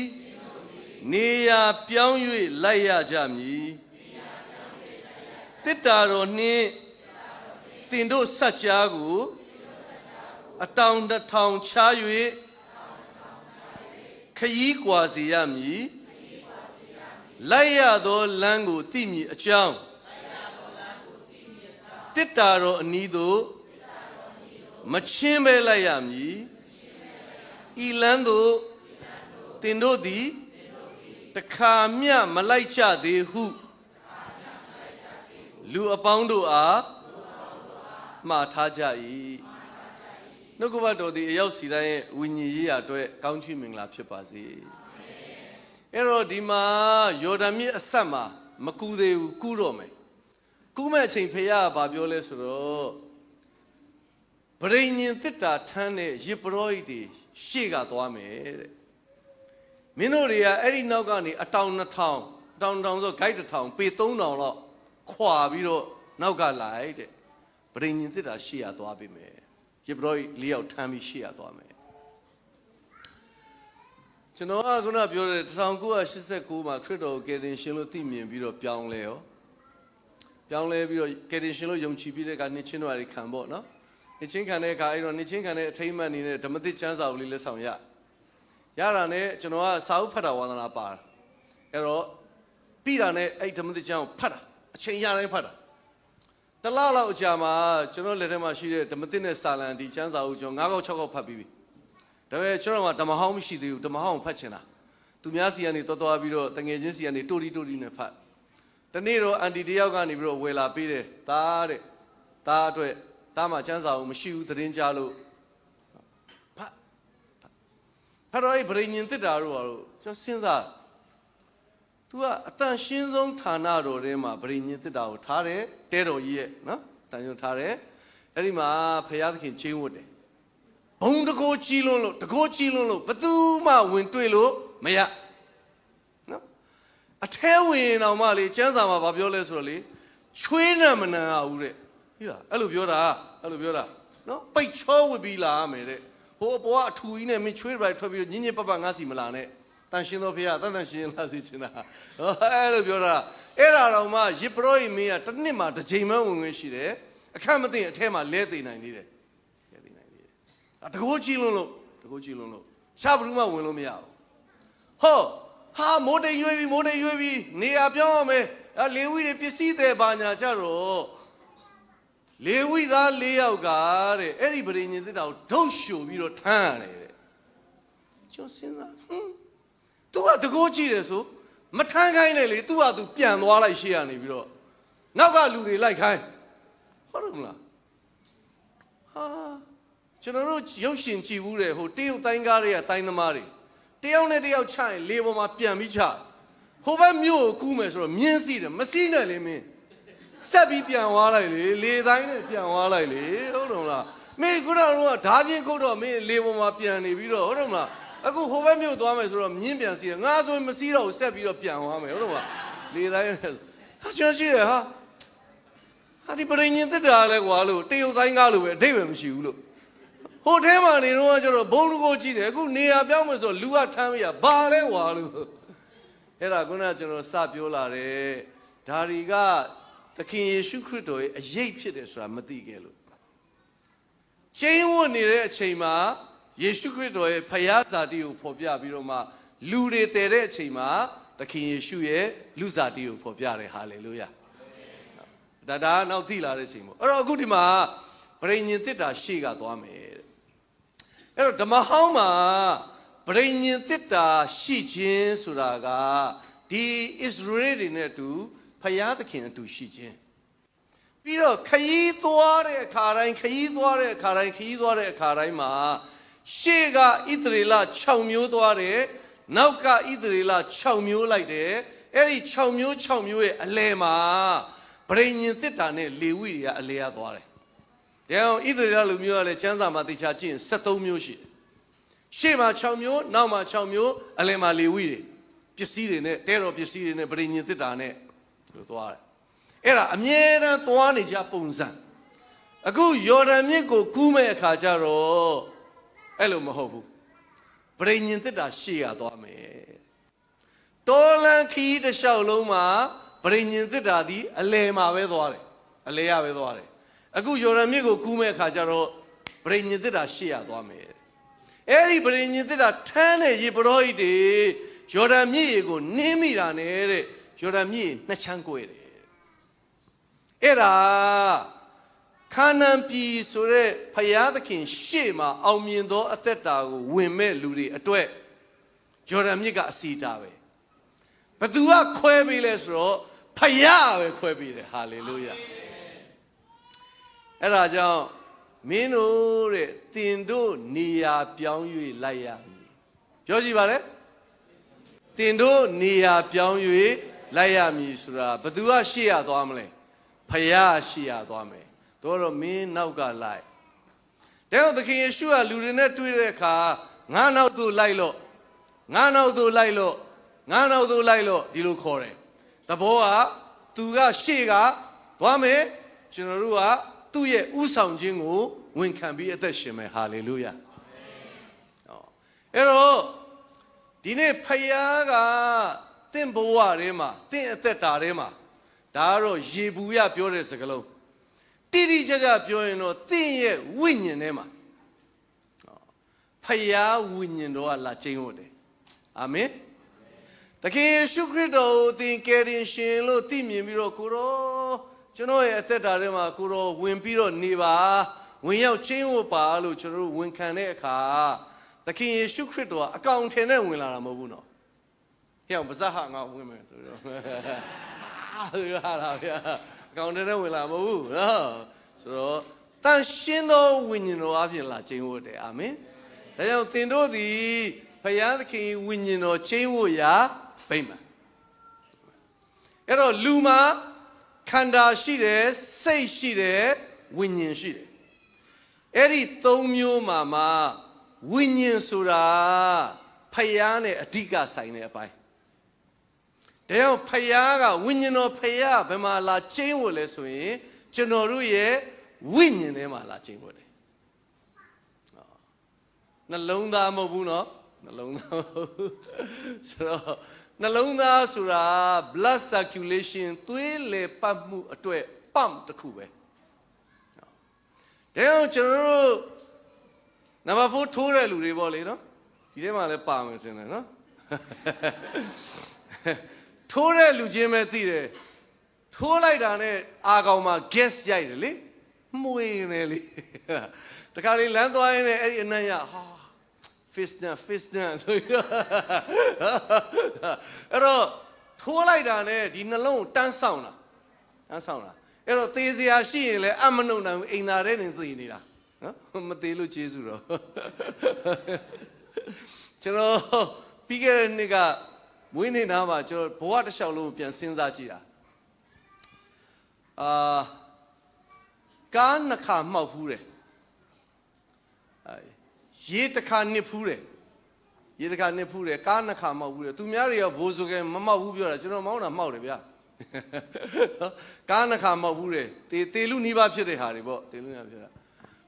နေရာပြောင်း၍လိုက်ရကြမည်တစ်တာတော်နှင့်သင်တို့ဆက်ကြားကိုအတောင်တစ်ထောင်ချ၍ခရီးကွာစေရမည်လိုက်ရသောလမ်းကိုသိမည်အကြောင်းတစ်တာတော်အနီးသို့မချင်းပဲလိုက်ရမည်ဤလမ်းသို့သင်တို့သည်တခါမျှမလိုက်ကြသေးဟုလူအပေါင်းတို့အားမှားထားကြ၏နှုတ်ကပတ်တော်သည်အရောက်စီတိုင်းရဲ့ဝိညာဉ်ရေးရာအတွက်ကောင်းချီးမင်္ဂလာဖြစ်ပါစေအဲ့တော့ဒီမှာယော်ဒန်မြစ်အဆက်မှာမကူသေးဘူးကူးတော့မယ်ကူးမဲ့အချိန်ဖေရကဘာပြောလဲဆိုတော့ဗရိညင်တစ်တာထမ်းတဲ့ယဇ်ပုရောဟိတ်တွေရှေ့ကသွားမယ်တဲ့မင်းတို့တွေကအဲ့ဒီနောက်ကနေအတောင်2000တောင်ဆို guide 1000ပေ3000လောက်ခွာပြီးတော့နောက်ကလိုက်တဲ့ဗရိညင်တစ်တာရှေ့ရသွားပြီမယ်ယဇ်ပုရောဟိတ်၄ယောက်ထမ်းပြီးရှေ့ရသွားမယ်ကျွန်တော်ကခုနပြောတဲ့1989မှာခရစ်တော်ကိုကယ်တင်ရှင်လို့သိမြင်ပြီးတော့ပြောင်းလဲပြီးတော့ကယ်တင်ရှင်လို့ယုံကြည်ပြီးတဲ့အခါနှစ်ချင်းတော်တွေခံပေါ့နော်နှစ်ချင်းခံတဲ့အခါအဲ့တော့နှစ်ချင်းခံတဲ့အထိမ်းအမှတ်အနေနဲ့ဓမ္မသစ်ကျမ်းစာကိုလေးလက်ဆောင်ရတာနဲ့ကျွန်တော်ကစာအုပ်ဖတ်တာဝါသနာပါအဲ့တော့ပြီးတာနဲ့အဲ့ဓမ္မသစ်ကျမ်းကိုဖတ်တာအချိန်ရတိုင်းဖတ်တာတလားလောက်အကြာမှာကျွန်တော်လက်ထဲမှာရှိတဲ့ဓမ္မသစ်နဲ့စာလံဒီကျမ်းစာအုပ်ကျွန်တော်9ခေါက်6ခေါက်ဖတ်ပြီးပြီဒါပေမဲ့ကျွန်တော်ကဓမ္မဟောင်းမရှိသေးဘူးဓမ္မဟောင်းဖတ်ချင်တာသူများစီကနေတော်တော်ပြီးတော့တငယ်ချင်းစီကနေတိုးတီနဲ့ဖတ် တနေ့တော့အန်တီတယောက်ကနေပြီးတော့ဝယ်လာပေးတယ်သားတဲ့သားအတွက်သားမှချမ်းသာအောင်မရှိဘူးသတင်းကြလို့ဖတ်တော့ဗရိညင်တစ်တာတို့ကျွန်တော်စဉ်းစား तू ကအတန်ရှင်းဆုံးဌာနတော်ထဲမှာဗရိညင်တစ်တာကိုထားတယ်တဲတော်ကြီးရဲ့နော်တန်ရုံထားတယ်အဲ့ဒီမှာဖယားသခင်ချင်းဝတ်တယ်ဘုံတကိုးကြီးလွန်းလို့ဘသူမှဝင်တွေ့လို့မရနော်အထဲဝင်အောင်မှလေကျမ်းစာမှာဗာပြောလဲဆိုတော့လေချွေးနံမနံအောင်တဲ့ဟိလားအဲ့လိုပြောတာနော်ပိတ်ချောဝတ်ပြီးလာမယ်တဲ့ဟိုအပေါ်ကအထူကြီးနဲ့မင်းချွေးပိုက်ထွက်ပြီးညင်ညင်ပတ်ငါစီမလာနဲ့တန်ရှင်းသောဖယားတန်ရှင်းလာစီချင်တာအဲ့လိုပြောတာအဲ့ဒါတော့မှရစ်ပရောဟိမင်းကတစ်နှစ်မှာတစ်ချိန်မှဝင်ဝင်ရှိတယ်အခက်မသိအထဲမှာလဲသိနိုင်သေးတယ်တကိုးကြီးလွန်းလို့ရှားဘူးမှဝင်လို့မရဘူးဟောဟာမိုးတိမ်ရွေးပြီးနေရာပြောင်းရမယ်လေဝိတွေပစ္စည်းတွေဘာညာကြတော့လေဝိသား၄ယောက်ကတဲ့အဲ့ဒီဗရိညင်သစ်တာကိုဒုတ်ရှူပြီးတော့ထမ်းရတယ်တဲ့ကျွန်တော်စဉ်းစားသူကတကိုးကြီးတယ်ဆိုမထမ်းခိုင်းနဲ့လေသူကသူပြန်သွားလိုက်ရှေ့ကနေပြီးတော့နောက်ကလူတွေလိုက်ခိုင်းဟုတ်တယ်မလားဟာကျွန်တော်တို့ရုပ်ရှင်ကြည့်ဘူးတဲ့ဟိုတရုတ်တိုင်းကားတွေကတိုင်းသမားတွေတယောက်နဲ့တယောက်ချရင်လေပေါ်မှာပြန်ပြီးချဟိုဘက်မြို့ကိုကူးမယ်ဆိုတော့မြင်းစီးတယ်မစီးနဲ့လေမင်းဆက်ပြီးပြန်သွားလိုက်လေတိုင်းနဲ့ပြန်သွားလိုက်လေဟုတ်တယ်မလားမင်းခုနကတော့ဓာချင်းခုတ်တော့မင်းလေပေါ်မှာပြန်နေပြီးတော့ဟုတ်တယ်မလားအခုဟိုဘက်မြို့သွားမယ်ဆိုတော့မြင်းပြန်စီးတယ်ငါဆိုရင်မစီးတော့ဆက်ပြီးတော့ပြန်သွားမယ်ဟုတ်တယ်မလားလေတိုင်းနဲ့ဟာကျွန်တော်ကြည့်တယ်ဟာဒီပရိညင်တက်တာလဲကွာလို့တရုတ်တိုင်းကားလို့ပဲအဓိပ္ပာယ်မရှိဘူးလို့ဟိုထဲမှာနေတော့ကျတော့ဘုံတကိုကြည့်တယ်အခုနေရာပြောင်းမယ်ဆိုလူကထမ်းမရဘာလဲကွာလို့အဲ့ဒါခုနကကျွန်တော်စပြောလာတယ်ဒါတွေကသခင်ယေရှုခရစ်တော်ရဲ့အရေးဖြစ်တယ်ဆိုတာမသိခဲ့လို့ကျင်းဝတ်နေတဲ့အချိန်မှာယေရှုခရစ်တော်ရဲ့ဖယားဇာတိကိုဖော်ပြပြီးတော့မှလူတွေတည်တဲ့အချိန်မှာသခင်ယေရှုရဲ့လူဇာတိကိုဖော်ပြတယ်ဟာလေလုယာဒါနောက်သိလာတဲ့အချိန်ပေါ့အဲ့တော့အခုဒီမှာဗရိညင်သစ်တာရှေ့ကသွားမယ်အဲ့တော့ဓမ္မဟောင်းမှာဗရိညင်သစ်တာရှိခြင်းဆိုတာကဒီဣသရေလတွေနဲ့အတူဖယားသခင်အတူရှိခြင်းပြီးတော့ခရီးသွားတဲ့အခါတိုင်းမှာရှေ့ကဣသရေလ6မျိုးသွားတယ်နောက်ကဣသရေလ6မျိုးလိုက်တယ်အဲ့ဒီ6မျိုးရဲ့အလယ်မှာဗရိညင်သစ်တာနဲ့လေဝိတွေကအလယ်ကသွားတယ်တရားဣသရေလလူမျိုးကလည်းကျမ်းစာမှာသိချာကြည့်ရင်73မျိုးရှိတယ်ရှေ့မှာ6မျိုးနောက်မှာ6မျိုးအလယ်မှာလေဝိတွေပစ္စည်းတွေနဲ့တဲတော်ပစ္စည်းတွေနဲ့ဗရိညင်သစ်တာနဲ့လို့သွားတယ်အဲ့ဒါအမြဲတမ်းသွားနေကြပုံစံအခုယော်ဒန်မြစ်ကိုကူးမဲ့အခါကျတော့အဲ့လိုမဟုတ်ဘူးဗရိညင်သစ်တာရှေ့ရသွားမယ်တော်လန်ခီးတစ်လျှောက်လုံးမှာဗရိညင်သစ်တာဒီအလယ်မှာပဲသွားတယ်အလယ်ရပဲသွားတယ်အခုယော်ဒန်မြစ်ကိုကူးမဲ့အခါကျတော့ဗရိညင်သစ်တာရှေ့ရသွားမယ်အဲ့ဒီဗရိညင်သစ်တာထမ်းတဲ့ယေဘရဟိတ်တွေယော်ဒန်မြစ်ရေကိုနင်းမိတာနဲ့တဲ့ယော်ဒန်မြစ်နှစ်ချမ်းကွဲတယ်အဲ့ဒါခါနန်ပြည်ဆိုတဲ့ဖယားသခင်ရှေ့မှာအောင်မြင်သောအသက်တာကိုဝင်မဲ့လူတွေအတွက်ယော်ဒန်မြစ်ကအစီတာပဲဘသူကခွဲပေးလဲဆိုတော့ဖယားပဲခွဲပေးတယ်ဟာလေလုယာအဲ့ဒါကြောင့်မင်းတို့တဲ့တင်တို့နေရာပြောင်း၍လိုက်ရမည်ပြောကြည့်ပါလေတင်တို့နေရာပြောင်း၍လိုက်ရမည်ဆိုတာဘသူကရှေ့ရသွားမလဲဖယားရှေ့ရသွားမယ်တော့မင်းနောက်ကလိုက်တဲ့သခင်ယေရှုကလူတွေနဲ့တွေ့တဲ့အခါငါနောက်သို့လိုက်လို့ဒီလိုခေါ်တယ်သဘောကသူကရှေ့ကသွားမယ်ကျွန်တော်တို့ကသူ့ရဲ့ဥဆောင်ခြင်းကိုဝန်ခံပြီးအသက်ရှင်မယ်ဟာလေလုယာအဲ့တော့ဒီနေ့ဖယားကတင့်ဘဝထဲမှာတင့်အသက်တာထဲမှာဒါကတော့ရေဘူးရပြောတဲ့စကားလုံးတိတိကျကျပြောရင်တော့တင့်ရဲ့ဝိညာဉ်ထဲမှာဖယားဝိညာဉ်တော်ကလာကျင်းဟုတ်တယ်အာမင်သခင်ယေရှုခရစ်တော်ကိုသင်ကယ်တင်ရှင်လို့သိမြင်ပြီးတော့ကိုရောကျွန်တော်ရဲ့အသက်တာထဲမှာကိုရောဝင်ပြီးတော့နေပါဝင်ရောက်ချင်းဝပါလို့ကျွန်တော်တို့ဝန်ခံတဲ့အခါသခင်ယေရှုခရစ်တော်ကအကောင့်ထဲနဲ့ဝင်လာတာမဟုတ်ဘူးနော်ဟဲ့အောင်ပါဇက်ဟာငါဝင်မယ်ဆိုတော့ ဆိုရတာဗျာအကောင်ထဲဝင်လာမဟုတ်ဘူးနော်ဆိုတော့တန်ရှင်းသောဝိညာဉ်တော်အပြင်လာကျင့်ဝတ်တယ်အာမင်ဒါကြောင့်သင်တို့သည်ဘုရားသခင်ဝိညာဉ်တော်ကျင့်ဝတ်ရာဗိမာန်အဲ့တော့လူမှာခန္ဓာရှိတယ်စိတ်ရှိတယ်ဝိညာဉ်ရှိတယ်အဲ့ဒီသုံးမျိုးမှာဝိညာဉ်ဆိုတာဖယားနဲ့အဓိကဆိုင်တဲ့အပိုင်းဒါကြောင့်ဖယားကဝိညာဉ်တော်ဖယားဘယ်မှာလာကျင်းဝတ်လဲဆိုရင်ကျွန်တော်တို့ရဲ့ဝိညာဉ်ထဲမှာလာကျင်းဝတ်တယ်နှလုံးသားမဟုတ်ဘူးနော်နှလုံးသားဆိုတော့နှလုံးသားဆိုတာ blood circulation သွေးလေပတ်မှုအတွက် pump တစ်ခုပဲဒါကြောင့်ကျွန်တော်တို့နံပါတ်4ထိုးတဲ့လူတွေပေါ့လေနော်ဒီထဲမှာလည်းပါမယ်ထင်တယ်နော်ထိုးတဲ့လူချင်းပဲသိတယ်ထိုးလိုက်တာနဲ့အာကောင်မှာ gas ရိုက်တယ်လေမှုေးနေလေတခါလေလမ်းသွားရင်လည်းအဲ့ဒီအနံ့ရဟာ fist down ဆိုရအဲ့တော့ထိုးလိုက်တာနဲ့ဒီနှလုံးကိုတန်းဆောင်တာအဲ့တော့သေစရာရှိရင်လည်းအမနှုတ်နိုင်ဘူးအိမ်သာထဲနေသေနေတာနော်မသေးလို့ကျေးဇူးတော့ကျွန်တော်ပြီးခဲ့တဲ့နှစ်ကမွေးနေ့နားမှာကျွန်တော်ဘဝတစ်လျှောက်လုံးပြန်စဉ်းစားကြည့်တာကားနှစ်ခါမှောက်ဖူးတယ်ရေတစ်ခါနစ်ဖူးတယ်ကားနှစ်ခါမှောက်ဖူးတယ်သူများတွေကဗိုလ်ဆိုကမမောက်ဘူးပြောတာကျွန်တော်မောင်းတာမှောက်တယ်ဗျာကားနှစ်ခါမှောက်ဖူးတယ်တေလူနီးပါးဖြစ်တဲ့ဟာတွေပေါ့တေလူနီးပါးဖြစ်တာ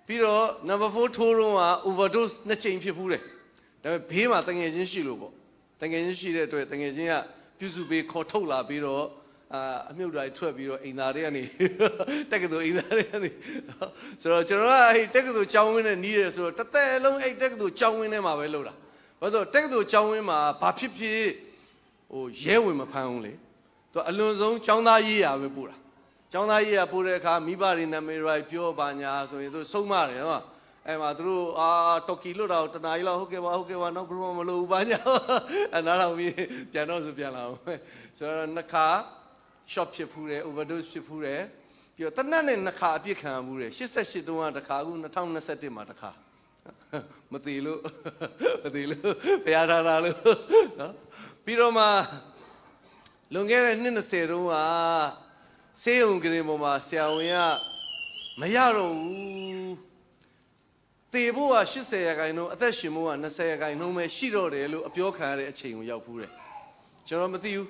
ပြီးတော့ number 4ထိုးတော့က overdose နှစ်ကြိမ်ဖြစ်ဖူးတယ်ဒါပေမဲ့ဘေးမှာတငယ်ချင်းရှိလို့ပေါ့တငယ်ချင်းရှိတဲ့အတွက်တငယ်ချင်းကပြုစုပေးခေါ်ထုတ်လာပြီးတော့အမြုပ်ဓာတ်ထွက်ပြီးတော့အိမ်သားတွေကနေတက္ကသိုလ်အိမ်သားတွေကနေဆိုတော့ကျွန်တော်ကအဲ့တက္ကသိုလ်ကျောင်းဝင်းနဲ့နီးတယ်ဆိုတော့တစ်သက်လုံးအဲ့တက္ကသိုလ်ကျောင်းဝင်းထဲမှာပဲလုပ်တာဘာလို့တက္ကသိုလ်ကျောင်းဝင်းမှာဘာဖြစ်ဖြစ်ဟိုရဲဝင်မဖမ်းဘူးလေသူအလွန်ဆုံးကျောင်းသားရေးရပဲပို့တာကျောင်းသားရေးရပို့တဲ့အခါမိဘတွေနာမည်တွေပြောပါညာဆိုရင်သူဆုံးမတယ်ဟုတ်အဲ့မှာသူတို့တော်ကီလွတ်တော့တနားကြီးလောက်ဟုတ်ကဲ့ပါနောက်ဘယ်မှမလို့ဘူးပါညာအဲ့နားတော့ပြီးပြန်တော့ဆိုပြန်လာအောင်ဆိုတော့နှစ်ခါ shop ဖြစ်ဖူးတယ် overdose ဖြစ်ဖူးတယ်ပြီးတော့တနတ်နဲ့နှစ်ခါအပြစ်ခံရဖူးတယ်88တုန်းကတစ်ခါအခု2021မှာတစ်ခါမသေးလို့ဘုရားထားတာလို့နော်ပြီးတော့မှလွန်ခဲ့တဲ့နှစ်20တုန်းကဆေးရုံကလေးပေါ်မှာဆရာဝန်ကမရတော့ဘူးတေဖို့က80ရာခိုင်နှုန်းအသက်ရှင်ဖို့က20ရာခိုင်နှုန်းပဲရှိတော့တယ်လို့အပြောခံရတဲ့အချိန်ကိုရောက်ဖူးတယ်ကျွန်တော်မသိဘူး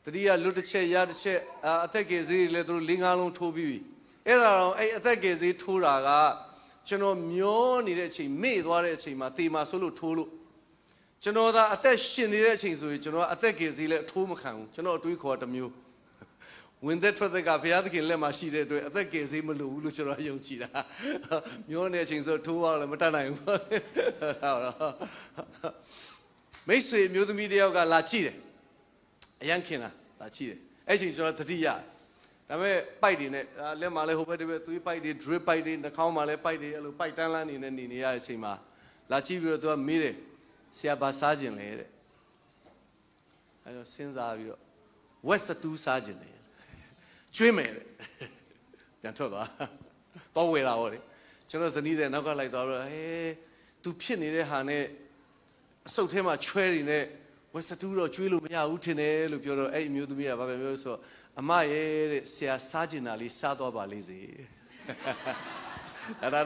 တတိယလွတ်တစ်ချက်ရတစ်ချက်အသက်ကေဈေးတွေလည်းသူတို့၄-၅လုံးထိုးပြီးပြီအဲ့ဒါတော့အဲ့အသက်ကေဈေးထိုးတာကကျွန်တော်မျောနေတဲ့အချိန်မေ့သွားတဲ့အချိန်မှာတေမာဆိုလို့ထိုးလို့ကျွန်တော်သာအသက်ရှင်နေတဲ့အချိန်ဆိုရင်ကျွန်တော်အသက်ကေဈေးလည်းအထိုးမခံဘူးကျွန်တော်အတွေးခေါ်တစ်မျိုးဝင်သက်ထွက်သက်ကဘုရားသခင်လက်မှာရှိတဲ့အတွက်အသက်ကေဈေးမလိုဘူးလို့ကျွန်တော်ယုံကြည်တာမျောနေတဲ့အချိန်ဆိုထိုးအောင်လည်းမတတ်နိုင်ဘူးမိတ်ဆွေမျိုးသမီးတယောက်ကလာကြည့်တယ်အရန်ခင်လာကြည့်တယ်အဲ့ချိန်ကျွန်တော်သတိရဒါပေမဲ့ပိုက်တွေနဲ့လက်မှာလည်းဟိုဘက်ဒီဘက်သွေးပိုက်တွေ drip ပိုက်တွေနှာခေါင်းမှာလည်းပိုက်တွေအဲ့လိုပိုက်တန်းလန်းနေနေရတဲ့အချိန်မှာလာကြည့်ပြီးတော့သူကမေးတယ်ဆရာဘာစားခြင်းလဲတဲ့အဲ့တော့စဉ်းစားပြီးတော့ west တူးစားခြင်းလဲကျွေးမယ်တဲ့ပြန်ထွက်သွားတော့ဝယ်တာဟောလေကျွန်တော်ဇနီးတဲ့နောက်ကလိုက်သွားတော့ဟဲ तू ဖြစ်နေတဲ့ဟာနဲ့အစုပ်ထဲမှာချွဲတွေနဲ့ဝက်စတူးတော့ကျွေးလို့မရဘူးထင်တယ်လို့ပြောတော့အဲ့အမျိုးသမီးကဘာပဲပြောဆိုအမရဲ့တဲ့ဆရာစားကျင်တာလေးစားသွားပါလိမ့်စေဒါ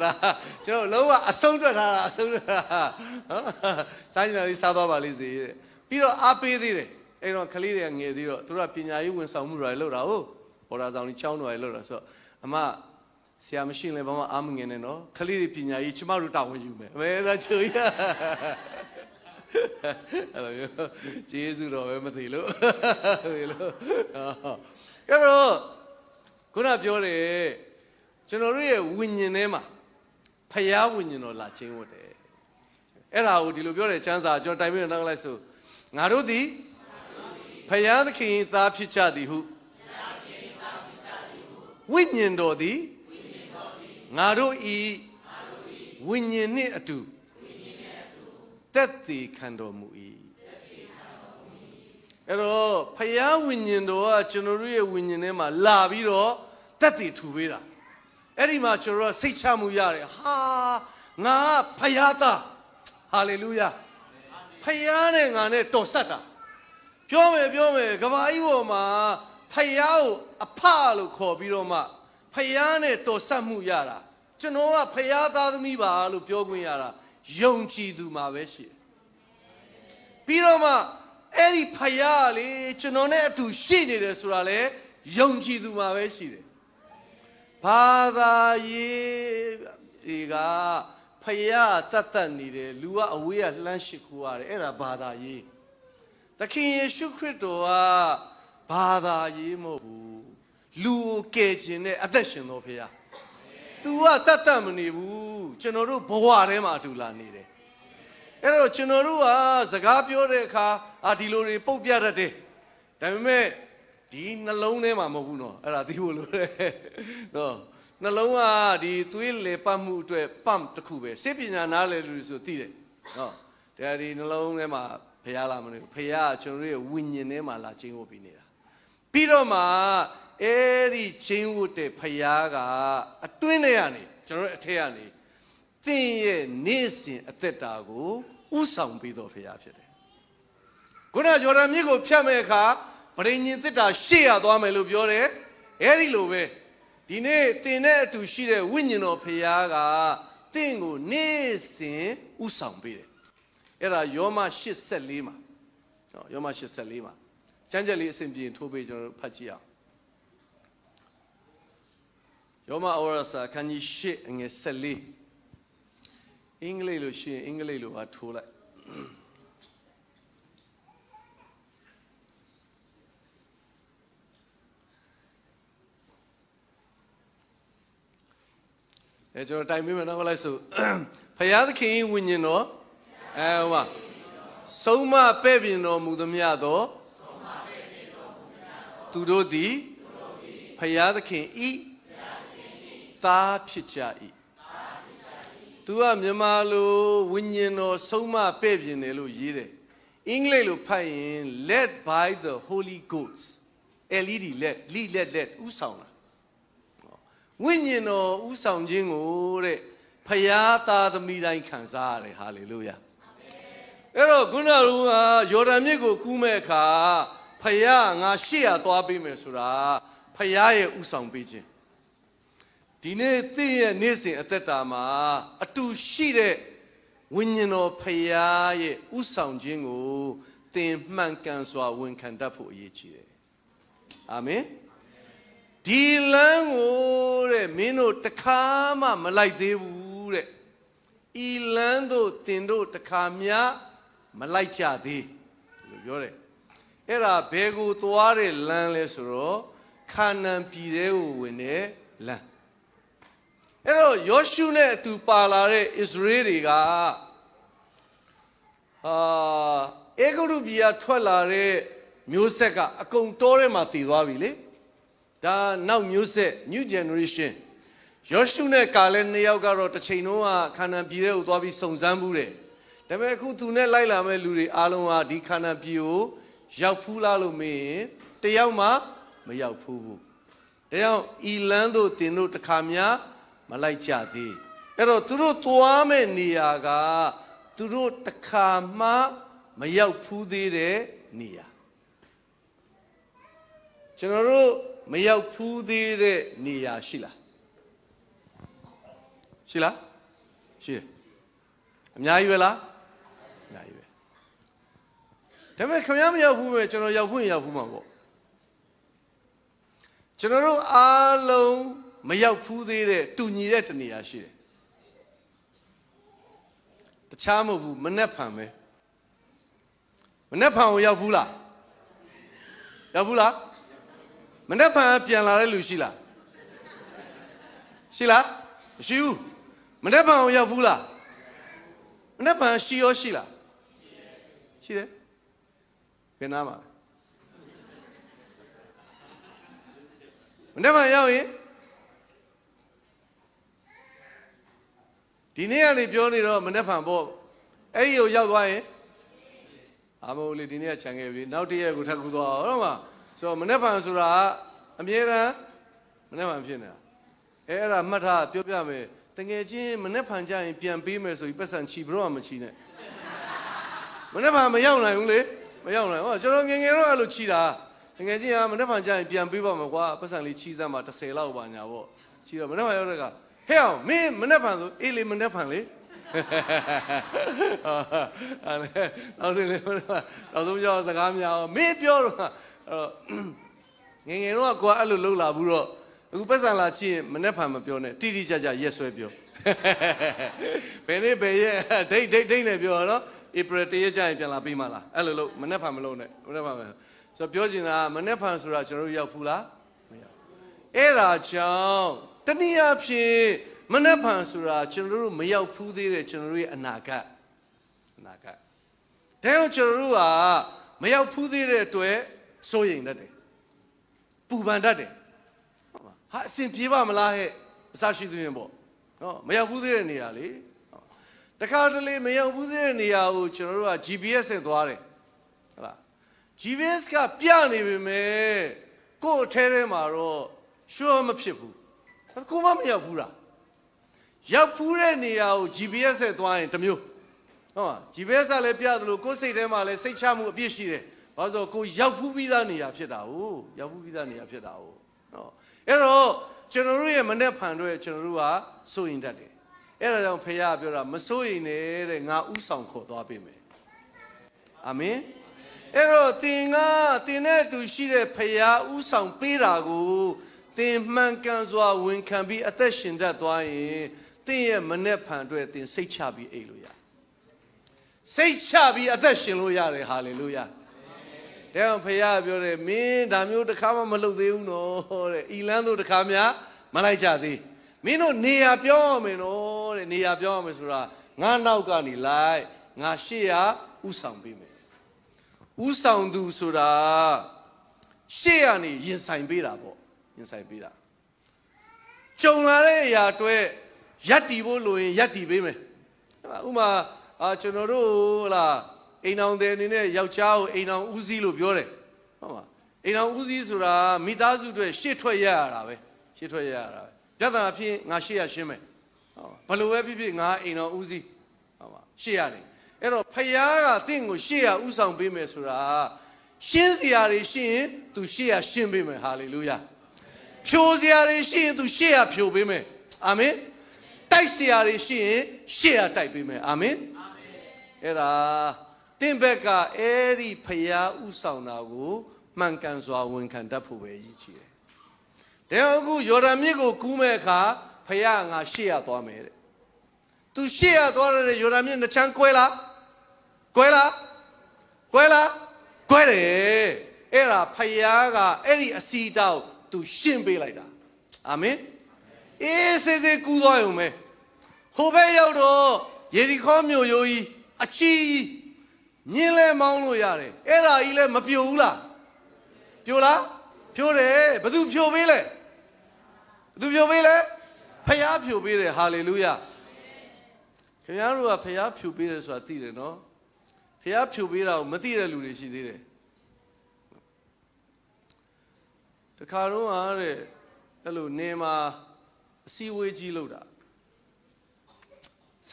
ကျွန်တော်လုံးဝအဆုံးထွက်ထားတာအဆုံးထွက်တာစားကျင်တာလေးစားသွားပါလိမ့်စေပြီးတော့အားပေးသေးတယ်အဲ့တော့ကလေးတွေကငယ်သေးတော့သူတို့ကပညာရေးဝန်ဆောင်မှုတွေလုပ်တာဟုတ်ဘော်ဒါဆောင်ကြီးချောင်းတွေလုပ်တာဆိုတော့အမဆရာမရှိရင်လည်းဘာမှအားမငယ်နဲ့နော်ကလေးတွေပညာရေးကျမတို့တာဝန်ယူမယ်မဲသာချိုရအဲ့လိုကျေးဇူးတော်ပဲမသိလို့အဲ့တော့ခုနပြောတယ်ကျွန်တော်တို့ရဲ့ဝိညာဉ်ထဲမှာဖယားဝိညာဉ်တော်လာချင်းဝတ်တယ်အဲ့ဒါကိုဒီလိုပြောတဲ့ချမ်းစာကျွန်တော်တိုင်ပြီးတော့နောက်လိုက်ဆိုငါတို့သည်ဖယားသခင်သားဖြစ်ကြသည်ဟုဝိညာဉ်တော်သည်ငါတို့ဤဝိညာဉ်နှင့်အတူသက်သေခံတော်မူ၏ အဲ့တော့ဖယားဝိညာဉ်တော်ကကျွန်တော်တို့ရဲ့ဝိညာဉ်ထဲမှာလာပြီးတော့တက်တည်ထူပေးတာအဲ့ဒီမှာကျွန်တော်တို့စိတ်ချမှုရတယ်ဟာငါဖယားသားဟာလေလုယာဖယားနဲ့ငါနဲ့တော်ဆက်တာပြောမယ်ကဘာကြီးပေါ်မှာဖယားကိုအဖလို့ခေါ်ပြီးတော့မှဖယားနဲ့တော်ဆက်မှုရတာကျွန်တော်ကဖယားသားသမီးပါလို့ပြောခွင့်ရတာယုံကြည်သူမှာပဲရှိတယ်ပြီးတော့မှအဲ့ဒီဖယားလေကျွန်တော်နဲ့အတူရှိနေတယ်ဆိုတာလေယုံကြည်သူမှာပဲရှိတယ်ဘာသာရေးတွေကဖယားတတ်နေတယ်လူကအဝေးကလှမ်းရှိခိုးရတယ်အဲ့ဒါဘာသာရေးသခင်ယေရှုခရစ်တော်ကဘာသာရေးမဟုတ်ဘူးလူကိုကယ်ခြင်းနဲ့အသက်ရှင်တော်ဖယားသူကတတ်မနေဘူးကျွန်တော်တို့ဘဝထဲမှာအတူလာနေတယ်အဲ့တော့ကျွန်တော်တို့ကစကားပြောတဲ့အခါဒီလိုတွေပုတ်ပြတတ်တယ်ဒါပေမဲ့ဒီနှလုံးထဲမှာမဟုတ်ဘူးနော်အဲ့ဒါသိဖို့လိုတယ်နော်နှလုံးကဒီသွေးလေပတ်မှုအတွက် pump တစ်ခုပဲစိတ်ပညာနားလည်လို့ဆိုသိတယ်နော်ဒါဒီနှလုံးထဲမှာဖယားလာမလို့ဖယားကျွန်တော်တို့ရဲ့ဝိညာဉ်ထဲမှာလာချင်းဝတ်ပြီးနေတာပြီးတော့မှအဲ့ဒီချင်းဝတ်တဲ့ဖယားကအတွင်းထဲကနေကျွန်တော်တို့အထက်ကနေသင်ရဲ့နေ့စဉ်အသက်တာကိုဥဆောင်ပေးတော်ဖယားဖြစ်တယ်ခုနယော်ဒန်မြစ်ကိုဖြတ်မဲ့အခါပရိညင်သစ်တာရှေ့ရသွားမယ်လို့ပြောတယ်အဲ့ဒီလိုပဲဒီနေ့သင်နဲ့အတူရှိတဲ့ဝိညာဉ်တော်ဖယားကသင်ကိုနေ့စဉ်ဥဆောင်ပေးတယ်အဲ့ဒါယောမ8:14မှာယောမ8:14မှာကျမ်းချက်လေးအစဉ်ပြေထိုးပေးကျွန်တော်တို့ဖတ်ကြည့်အောင်ယောမဩဝါဒစာခန်းကြီး8အငယ်14အင်္ဂလိပ်လိုရှိရင်အင်္ဂလိပ်လိုပါထိုးလိုက်ကျွန်တော်တိုင်ပေးမယ်နောက်လိုက်ဆိုဖယားသခင်ဝိညာဉ်တော်ဟိုမှာဆုံးမပဲ့ပြင်တော်မူသမျှသောသူတို့သည်ဖယားသခင်ဤသားဖြစ်ကြ၏သူကမြန်မာလိုဝိညာဉ်တော်ဆုံးမပဲ့ပြင်တယ်လို့ရေးတယ်အင်္ဂလိပ်လိုဖတ်ရင် led by the Holy Ghost LED let ဥဆောင်တာဝိညာဉ်တော်ဥဆောင်ခြင်းကိုတဲ့ဖယားသားသမီးတိုင်းခံစားရတယ်ဟာလေလုယာအဲ့တော့ခုနကယော်ဒန်မြစ်ကိုကူးမဲ့အခါဖယားငါရှေ့ရသွားပေးမယ်ဆိုတာဖယားရဲ့ဥဆောင်ပေးခြင်းဒီနေ့သင်ရဲ့နေ့စဉ်အသက်တာမှာအတူရှိတဲ့ဝိညာဉ်တော်ဖယားရဲ့ဥဆောင်ခြင်းကိုသင်မှန်ကန်စွာဝန်ခံတတ်ဖို့အရေးကြီးတယ်အာမင်ဒီလမ်းကိုတဲ့မင်းတို့တခါမှမလိုက်သေးဘူးတဲ့ဤလမ်းတို့သင်တို့တခါမှမလိုက်ကြသေးလို့ပြောတယ်အဲ့ဒါဘယ်ကိုသွားတဲ့လမ်းလဲဆိုတော့ခါနန်ပြည်ထဲကိုဝင်တဲ့လမ်းအဲ့တော့ယောရှုနဲ့အတူပါလာတဲ့ဣသရေလတွေကအေဂုရုပြည်ကထွက်လာတဲ့မျိုးဆက်ကအကုန်တောထဲမှာတည်သွားပြီလေဒါနောက်မျိုးဆက် new generation ယောရှုနဲ့ကာလဲနှစ်ယောက်ကတော့တစ်ချိန်လုံးကခါနန်ပြည်ထဲကိုသွားပြီးစုံစမ်းဘူးတယ်ဒါပေမဲ့အခုသူနဲ့လိုက်လာမဲ့လူတွေအားလုံးကဒီခါနန်ပြည်ကိုရောက်ဖူးလားလို့မေးရင်တယောက်မှမရောက်ဖူးဘူးဒါကြောင့်ဤလန်းတို့တင်တို့တစ်ခါများမလိုက်ကြသေးအဲ့တော့သူတို့သွားမဲ့နေရာကသူတို့တစ်ခါမှမရောက်ဖူးသေးတဲ့နေရာကျွန်တော်တို့မရောက်ဖူးသေးတဲ့နေရာရှိလားရှိတယ်အများကြီးပဲလားအများကြီးပဲဒါပေမဲ့ခင်ဗျားမရောက်ဘူးပဲကျွန်တော်ရောက်ဖို့ရောက်ဘူးမှာပေါ့ကျွန်တော်တို့အားလုံးမရောက်ဖူးသေးတဲ့တူညီတဲ့တနေရာရှိတယ်တခြားမဟုတ်ဘူးမနှက်ဖန်ပဲမနှက်ဖန်ကိုရောက်ဖူးလားရောက်ဖူးလားမနှက်ဖန်ပြန်လာတဲ့လူရှိလားမရှိဘူးမနှက်ဖန်ကိုရောက်ဖူးလားမနှက်ဖန်ရှိရောရှိလားရှိတယ်ဘယ်နာမှာမနှက်ဖန်ရောက်ရင်ဒီနေ့ကနေပြောနေတော့မနှက်ဖန်ပေါ့အဲ့ဒီကိုရောက်သွားရင် အာမို့လေဒီနေ့ခြံခဲ့ပြီနောက်တစ်ရက်ကိုထပ်ကူသွားအောင်ဟုတ်မှာဆိုတော့မနေ့ဖန်ဆိုတာအမြဲတမ်းမနေ့ဖန်ဖြစ်နေတာအဲ့ဒါမှတ်ထားပြောပြမယ်တကယ်ချင်းမနေ့ဖန်ကြရင်ပြန်ပေးမယ်ဆိုပြီးပတ်စံချီဘရောမချီနဲ့မနေ့ဖန်မရောက်နိုင်ဘူးလေမရောက်နိုင်ဟောကျွန်တော်ငယ်တော့အဲ့လိုချီတာတကယ်ချင်းကမနေ့ဖန်ကြရင်ပြန်ပေးပါမယ်ကွာပတ်စံလေးချီစမ်းပါ30လောက်ပါညာပေါ့ချီတော့မနေ့ဖန်ရောက်တဲ့ကဟဲ့အောင်မင်းမနေ့ဖန်ဆိုအေးလေမနေ့ဖန်လေနောက်ဆုံးပြောစကားများမင်းပြောတော့ငယ်တော့ကိုကအဲ့လိုလှုပ်လာဘူးတော့အခုပတ်စံလာချင်မနဲ့ဖန်မပြောနဲ့တိတိကျကျရက်ဆွဲပြောဘယ်နေ့ဘယ်ရက်ဒိတ်နဲ့ပြောနော်ဧပြီ1ရက်ကျရင်ပြန်လာပေးမလားအဲ့လိုလို့မနဲ့ဖန်မလုပ်နဲ့မနဲ့ဖန်ဆိုပြောချင်တာမနဲ့ဖန်ဆိုတာကျွန်တော်တို့ရောက်ဘူးလားမရောက်အဲ့ဒါကြောင့်တနည်းအားဖြင့်မနဲ့ဖန်ဆိုတာကျွန်တော်တို့မရောက်ဘူးသေးတဲ့ကျွန်တော်တို့ရဲ့အနာဂတ်ဒါကြောင့်ကျွန်တော်တို့ကမရောက်ဘူးသေးတဲ့အတွက်စိုးရိမ်တတ်တယ်ပူပန်တတ်တယ်ဟာအစဉ်ပြေးပါမလားဟဲ့အစရှိသူရင်ပေါ့နော်မရောက်ဘူးသေးတဲ့နေရာလေတခါတလေမရောက်ဘူးသေးတဲ့နေရာကိုကျွန်တော်တို့က GPS နဲ့သွားတယ်ဟုတ်လား GPS ကပြနေပေမဲ့ကိုယ့်အထဲထဲမှာတော့ sure မဖြစ်ဘူးကိုမမရောက်ဘူးလားရောက်ဘူးတဲ့နေရာကို GPS နဲ့သွားရင်တမျိုးဟုတ်လား GPS ကလည်းပြသလိုကိုယ်စိတ်ထဲမှာလည်းစိတ်ချမှုအပြည့်ရှိတယ်ဘာလို့ဆိုကိုရောက်ဘူးပြီးသားနေရာဖြစ်တာဟုတ်ရောက်ဘူးပြီးသားနေရာဖြစ်တာဟုတ်နော်အဲ့တော့ကျွန်တော်တို့ရဲ့မနဲ့ဖန်တို့ရဲ့ကျွန်တော်တို့ကစိုးရင်တတ်တယ်အဲ့ဒါကြောင့်ဖခင်ပြောတာမစိုးရင်နဲ့တဲ့ငါဥဆောင်ခေါ်သွားပေးမယ်အာမင်အဲ့တော့သင်နဲ့အတူရှိတဲ့ဖခင်ဥဆောင်ပေးတာကိုသင်မှန်ကန်စွာဝန်ခံပြီးအသက်ရှင်တတ်သွားရင်သင်ရဲ့မနဲ့ဖန်တို့သင်စိတ်ချပြီးအိပ်လို့ရစိတ်ချပြီးအသက်ရှင်လို့ရတယ်ဟာလေလုယာတဲ့ဖခင်ပြောတယ်မင်းဒါမျိုးတစ်ခါမှမလုပ်သေးဘူးနော်တဲ့အီလန်းတို့တစ်ခါမှမလိုက်ကြသေးမင်းတို့နေရာပြောရမယ်နော်တဲ့နေရာပြောရမယ်ဆိုတာငါနောက်ကနေလိုက်ငါရှေ့ရဥဆောင်ပေးမယ်ဥဆောင်သူဆိုတာရှေ့ကနေရင်ဆိုင်ပေးတာပေါ့ရင်ဆိုင်ပေးတာကြုံလာတဲ့အရာအတွက်ရပ်တည်ဖို့လိုရင်ရပ်တည်ပေးမယ်ဥပမာကျွန်တော်တို့ဟလာအိမ်အောင်တဲ့အနေနဲ့ယောက်ျားကိုအိမ်အောင်ဦးစီးလို့ပြောတယ်ဟုတ်ပါအိမ်အောင်ဦးစီးဆိုတာမိသားစုတွေရှေ့ထွက်ရတာပဲရှေ့ထွက်ရတာပဲပြဿနာဖြစ်ငါရှေ့ရရှင်းမယ်ဟုတ်ဘလို့ပဲဖြစ်ဖြစ်ငါအိမ်အောင်ဦးစီးဟုတ်ပါရှေ့ရတယ်အဲ့တော့ဖယားကတင့်ကိုရှေ့ရဥဆောင်ပေးမယ်ဆိုတာရှင်းစရာတွေရှိရင်သူရှေ့ရရှင်းပေးမယ်ဟာလေလုယာဖြိုစရာတွေရှိရင်သူရှေ့ရဖြိုပေးမယ်အာမင်တိုက်စရာတွေရှိရင်ရှေ့ရတိုက်ပေးမယ်အာမင်အဲ့ဒါတင့်ဘက်ကအဲ့ဒီဖယားဥဆောင်တာကိုမှန်ကန်စွာဝန်ခံတတ်ဖို့ပဲရည်ကြီးတယ်။ဒါအခုယော်ဒန်မြစ်ကိုကူးမဲ့အခါဖယားငါရှေ့ရသွားမယ်တဲ့။ तू ရှေ့ရသွားတဲ့ယော်ဒန်မြစ်နှချမ်းကွဲလား။ကွဲတယ်။အဲ့ဒါဖယားကအဲ့ဒီအစီတောက် तू ရှင်းပေးလိုက်တာ။အာမင်။အေးစေစေကူးသွားရုံပဲ။ဟိုဘက်ရောက်တော့ယေရီခေါမြို့ရိုးကြီးအချီညင်းလဲမောင်းလို့ရတယ်အဲ့ဒါကြီးလဲမပြိုဘူးလားပြိုလားပြိုတယ်ဘသူပြိုပေးလဲဘသူပြိုပေးလဲဖယားပြိုပေးတယ်ဟာလေလုယာခင်ဗျားတို့ကဖယားပြိုပေးတယ်ဆိုတာသိတယ်နော်ဖယားပြိုပေးတာကိုမသိတဲ့လူတွေရှိသေးတယ်တခါတော့တဲ့အဲ့လိုနေမှာအစည်းအဝေးကြီးလုပ်တာ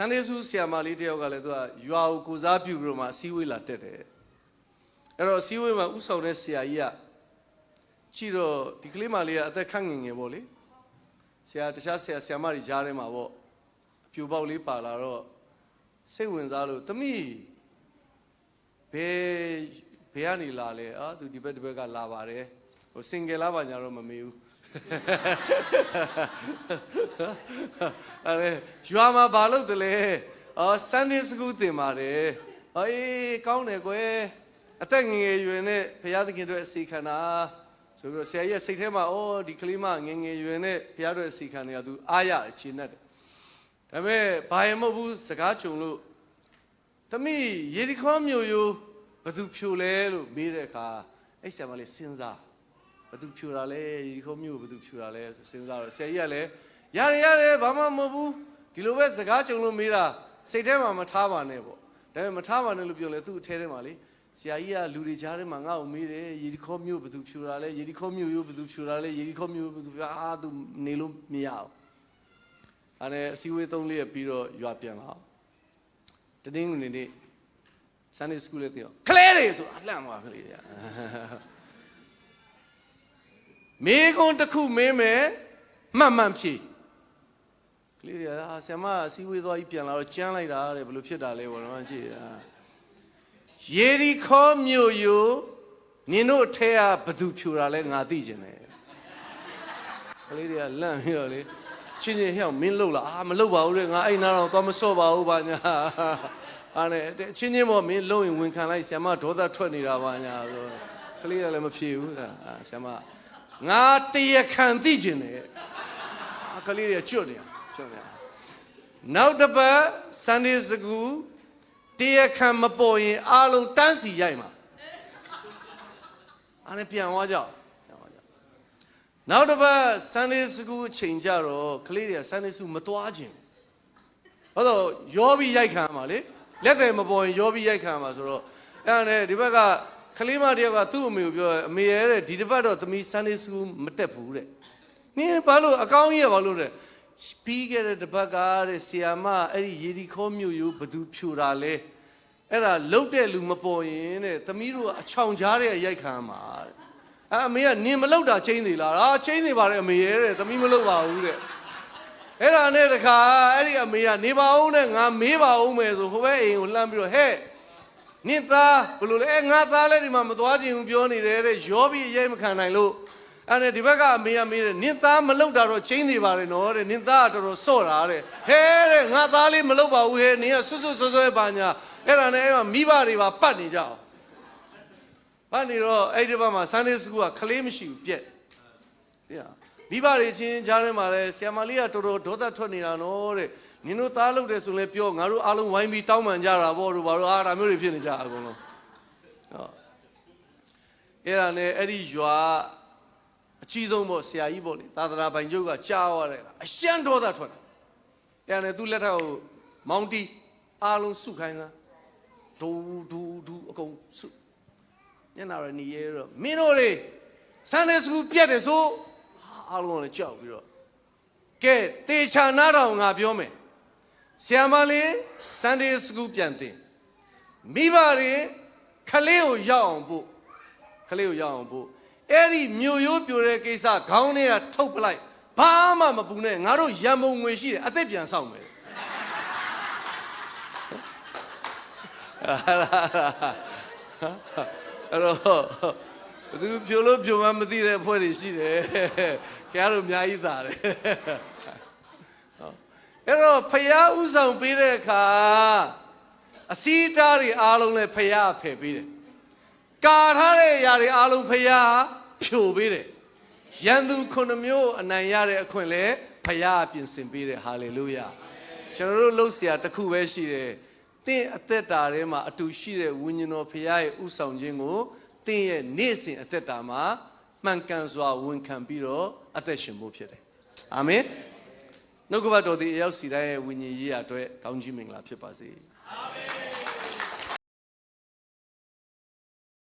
ဆန်ဒေးဆူဆရာမလေးတယောက်ကလည်းသူကရွာကိုကိုစားပြုပြီးတော့မှအစည်းအဝေးလာတက်တယ်အဲ့တော့အစည်းအဝေးမှာဥဆောင်တဲ့ဆရာကြီးကကြည့်တော့ဒီကလေးမလေးကအသက်ခန့်ငယ်ငယ်ပေါ့လေဆရာတခြားဆရာမတွေကြားထဲမှာပေါ့အပြူပေါက်လေးပါလာတော့စိတ်ဝင်စားလို့သမီးဘယ်ကနေလာလဲသူဒီဘက်ကလာပါတယ်ဟိုစင်ကယ်လာပါညာတော့မမေးဘူးအဲ့ရွာမှာဘာလုပ်တယ်လဲSunday School သင်ပါတယ်အေးကောင်းတယ်ကွယ်အသက်ငယ်ရွယ်နဲ့ဘုရားသခင်တို့အစီခံတာဆိုပြီးတော့ဆရာကြီးစိတ်ထဲမှာဒီကလေးမငယ်ရွယ်နဲ့ဘုရားတို့အစီခံနေတာသူအားရအချင်းနဲ့ဒါပေမဲ့ဘာရင်မဟုတ်ဘူးစကားကြုံလို့သမီးယေရီခေါမြို့ရိုးဘသူဖြိုလဲလို့မေးတဲ့အခါအဲ့ဆရာမလေးစဉ်းစားဘသူဖြူတာလဲဒီခုမျိုးဘသူဖြူတာလဲစဉ်းစားတော့ဆရာကြီးကလည်းရတယ်ဘာမှမဟုတ်ဘူးဒီလိုပဲစကားကြုံလို့မေးတာစိတ်ထဲမှာမထားပါနဲ့ပေါ့ဒါပေမဲ့မထားပါနဲ့လို့ပြောလဲသူ့အထဲထဲမှာလေ ဆရာကြီးကလူတွေကြားထဲမှာငါ့ကိုမေးတယ်ယေရီခေါမြို့ဘယ်သူဖြူတာလဲယေရီခေါမြို့ရိုးဘယ်သူဖြူတာလဲယေရီခေါမြို့ဘယ်သူဖြူအာသူနေလို့မရအောင်အဲ့ဒါအစည်းအဝေး3 ရက်ပြီးတော့ရွာပြန်လာတတင်းငွေနေ့ Sunday school လေးတယောက်ကလေးတွေဆိုအလှမ်းသွားကလေးတွေမေကွန်တစ်ခုမင်းမယ်မှန်ဖြေကလေးတွေကဆရာမအစည်းအဝေးသွားပြီးပြန်လာတော့ကြမ်းလိုက်တာတဲ့ဘယ်လိုဖြစ်တာလဲဘောတော့ကြည့်ယေရီခေါမြို့ရိုးနင်တို့အထက်ကဘသူဖြူတာလဲငါသိကျင်တယ်ကလေးတွေကလန့်ပြီးတော့လေချင်းချင်းဟျောက်မင်းလှုပ်လာမလှုပ်ပါဘူးတဲ့ငါအဲ့နာတော့သွားမစော့ပါဘူးပါညာအားနဲ့ချင်းချင်းပေါ့မင်းလှုပ်ရင်ဝင်ခံလိုက်ဆရာမဒေါသထွက်နေတာပါညာဆိုကလေးကလည်းမဖြေဘူးဆရာမငါတရခံသိကျင်တယ်ကလေးတွေကျွတ်နေနောက်တစ်ပတ် Sunday School တရားခံမပေါ်ရင်အားလုံးတန်းစီရိုက်မှာအားနဲ့ပြန်သွားကြနောက်တစ်ပတ် Sunday School အချိန်ကြတော့ကလေးတွေက Sunday School မသွားခြင်းဟုတ်တော့ရောပြီးရိုက်ခံမှာလေလက်တယ်မပေါ်ရင်ရောပြီးရိုက်ခံမှာဆိုတော့အဲ့ဒါနဲ့ဒီဘက်ကကလေးမတယောက်ကသူ့အမေကိုပြောအမေရဲ့တဲ့ဒီတစ်ပတ်တော့သမီး Sunday School မတက်ဘူးတဲ့နင်းဘာလို့အကောင်းကြီးရဘာလို့တဲ့ပြီးခဲ့တဲ့တစ်ပတ်ကတဲ့ဆီယာမအဲ့ဒီယေရီခေါမြို့ရိုးဘသူဖြူတာလဲအဲ့ဒါလှုပ်တဲ့လူမပေါ်ရင်တဲ့သမီးတို့ကအချောင်ကြားတဲ့ရိုက်ခံမှာတဲ့အမေကနင်မလှုပ်တာချင်းသေးလားချင်းသေးပါတယ်အမေရဲ့တဲ့သမီးမလှုပ်ပါဘူးတဲ့အဲ့ဒါနဲ့တခါအဲ့ဒီအမေကနေပါအောင်နဲ့ငါမေးပါအောင်မယ်ဆိုဟိုဘက်အိမ်ကိုလှမ်းပြီးတော့ဟဲ့နင်သားဘယ်လိုလဲငါသားလည်းဒီမှာမသွားချင်ဘူးပြောနေတယ်တဲ့ရောပြီးအရေးမခံနိုင်လို့အဲ့ဒါဒီဘက်ကအမေကမေးတယ်နင်သားမလှုပ်တာတော့ချင်းသေးပါတယ်နော်တဲ့နင်သားကတော်တော်စော့တာတဲ့ဟဲတဲ့ငါသားလေးမလှုပ်ပါဘူးဟဲနင်ကဆွဆွပါညာအဲ့ဒါနဲ့အဲ့မှာမိဘတွေပါပတ်နေကြအောင်ပတ်နေတော့အဲ့ဒီဘက်မှာ Sunday School ကကလေးမရှိဘူးပြက်သိလားမိဘတွေချင်းကြားထဲမှာလဲဆရာမလေးကတော်တော်ဒေါသထွက်နေတာနော်တဲ့နင်တို့သားလုပ်တယ်ဆိုလဲပြောငါတို့အားလုံးဝိုင်းပြီးတောင်းပန်ကြတာပေါ့တို့ဘာလို့ဒါမျိုးတွေဖြစ်နေကြအကုန်လုံးဟောအဲ့ဒါနဲ့အဲ့ဒီရွာအကြီးဆုံးပေါ့ဆရာကြီးပေါ့လေသာသနာပိုင်ချုပ်ကကြားသွားတယ်အရှမ်းဒေါသထွက်တာအဲ့ဒါနဲ့သူ့လက်ထက်ကိုမောင်းတီးအားလုံးစုခိုင်းတာဒူအကုန်စုညနာရနေရတော့မင်းတို့တွေ Sunday School ပြတ်တယ်ဆိုအားလုံးလည်းကြောက်ပြီးတော့ကဲတေချာနာတော်ငါပြောမယ်ဆရာမလေး Sunday School ပြန်တင်မိဘတွေခလေးကိုရောက်အောင်ပို့အဲ့ဒီမြို့ရိုးပြိုတဲ့ကိစ္စခေါင်းထဲကထုတ်ပလိုက်ဘာမှမပူနဲ့ငါတို့ရံပုံငွေရှိတယ်အသက်ပြန်ဆောင်မယ်အဲ့တော့သူဖြိုလို့ဖြိုမှမသိတဲ့အဖွဲ့တွေရှိတယ်ကျတို့အများကြီးသာတယ်အဲ့တော့ဖယားဥဆောင်ပေးတဲ့အခါအစည်းအတားတွေအားလုံးလည်းဖယားဖယ်ပေးတယ်ကာထားတဲ့အရာတွေအားလုံးဖယားဖြိုပေးတယ်ရန်သူ9မျိုးအနိုင်ရတဲ့အခွင့်လည်းဖယားပြင်ဆင်ပေးတယ်ဟာလေလုယာကျွန်တော်တို့လှုပ်ရှားတစ်ခုပဲရှိတယ်သင်အသက်တာထဲမှာအတူရှိတဲ့ဝိညာဉ်တော်ဖယားရဲ့ဥဆောင်ခြင်းကိုသင်ရဲ့နေ့စဉ်အသက်တာမှာမှန်ကန်စွာဝန်ခံပြီးတော့အသက်ရှင်ဖို့ဖြစ်တယ်အာမင်နှုတ်ကပတ်တော်သည်အရောက်စီတိုင်းရဲ့ဝိညာဉ်ရေးရအတွက်ကောင်းချီးမင်္ဂလာဖြစ်ပါစေအာမင်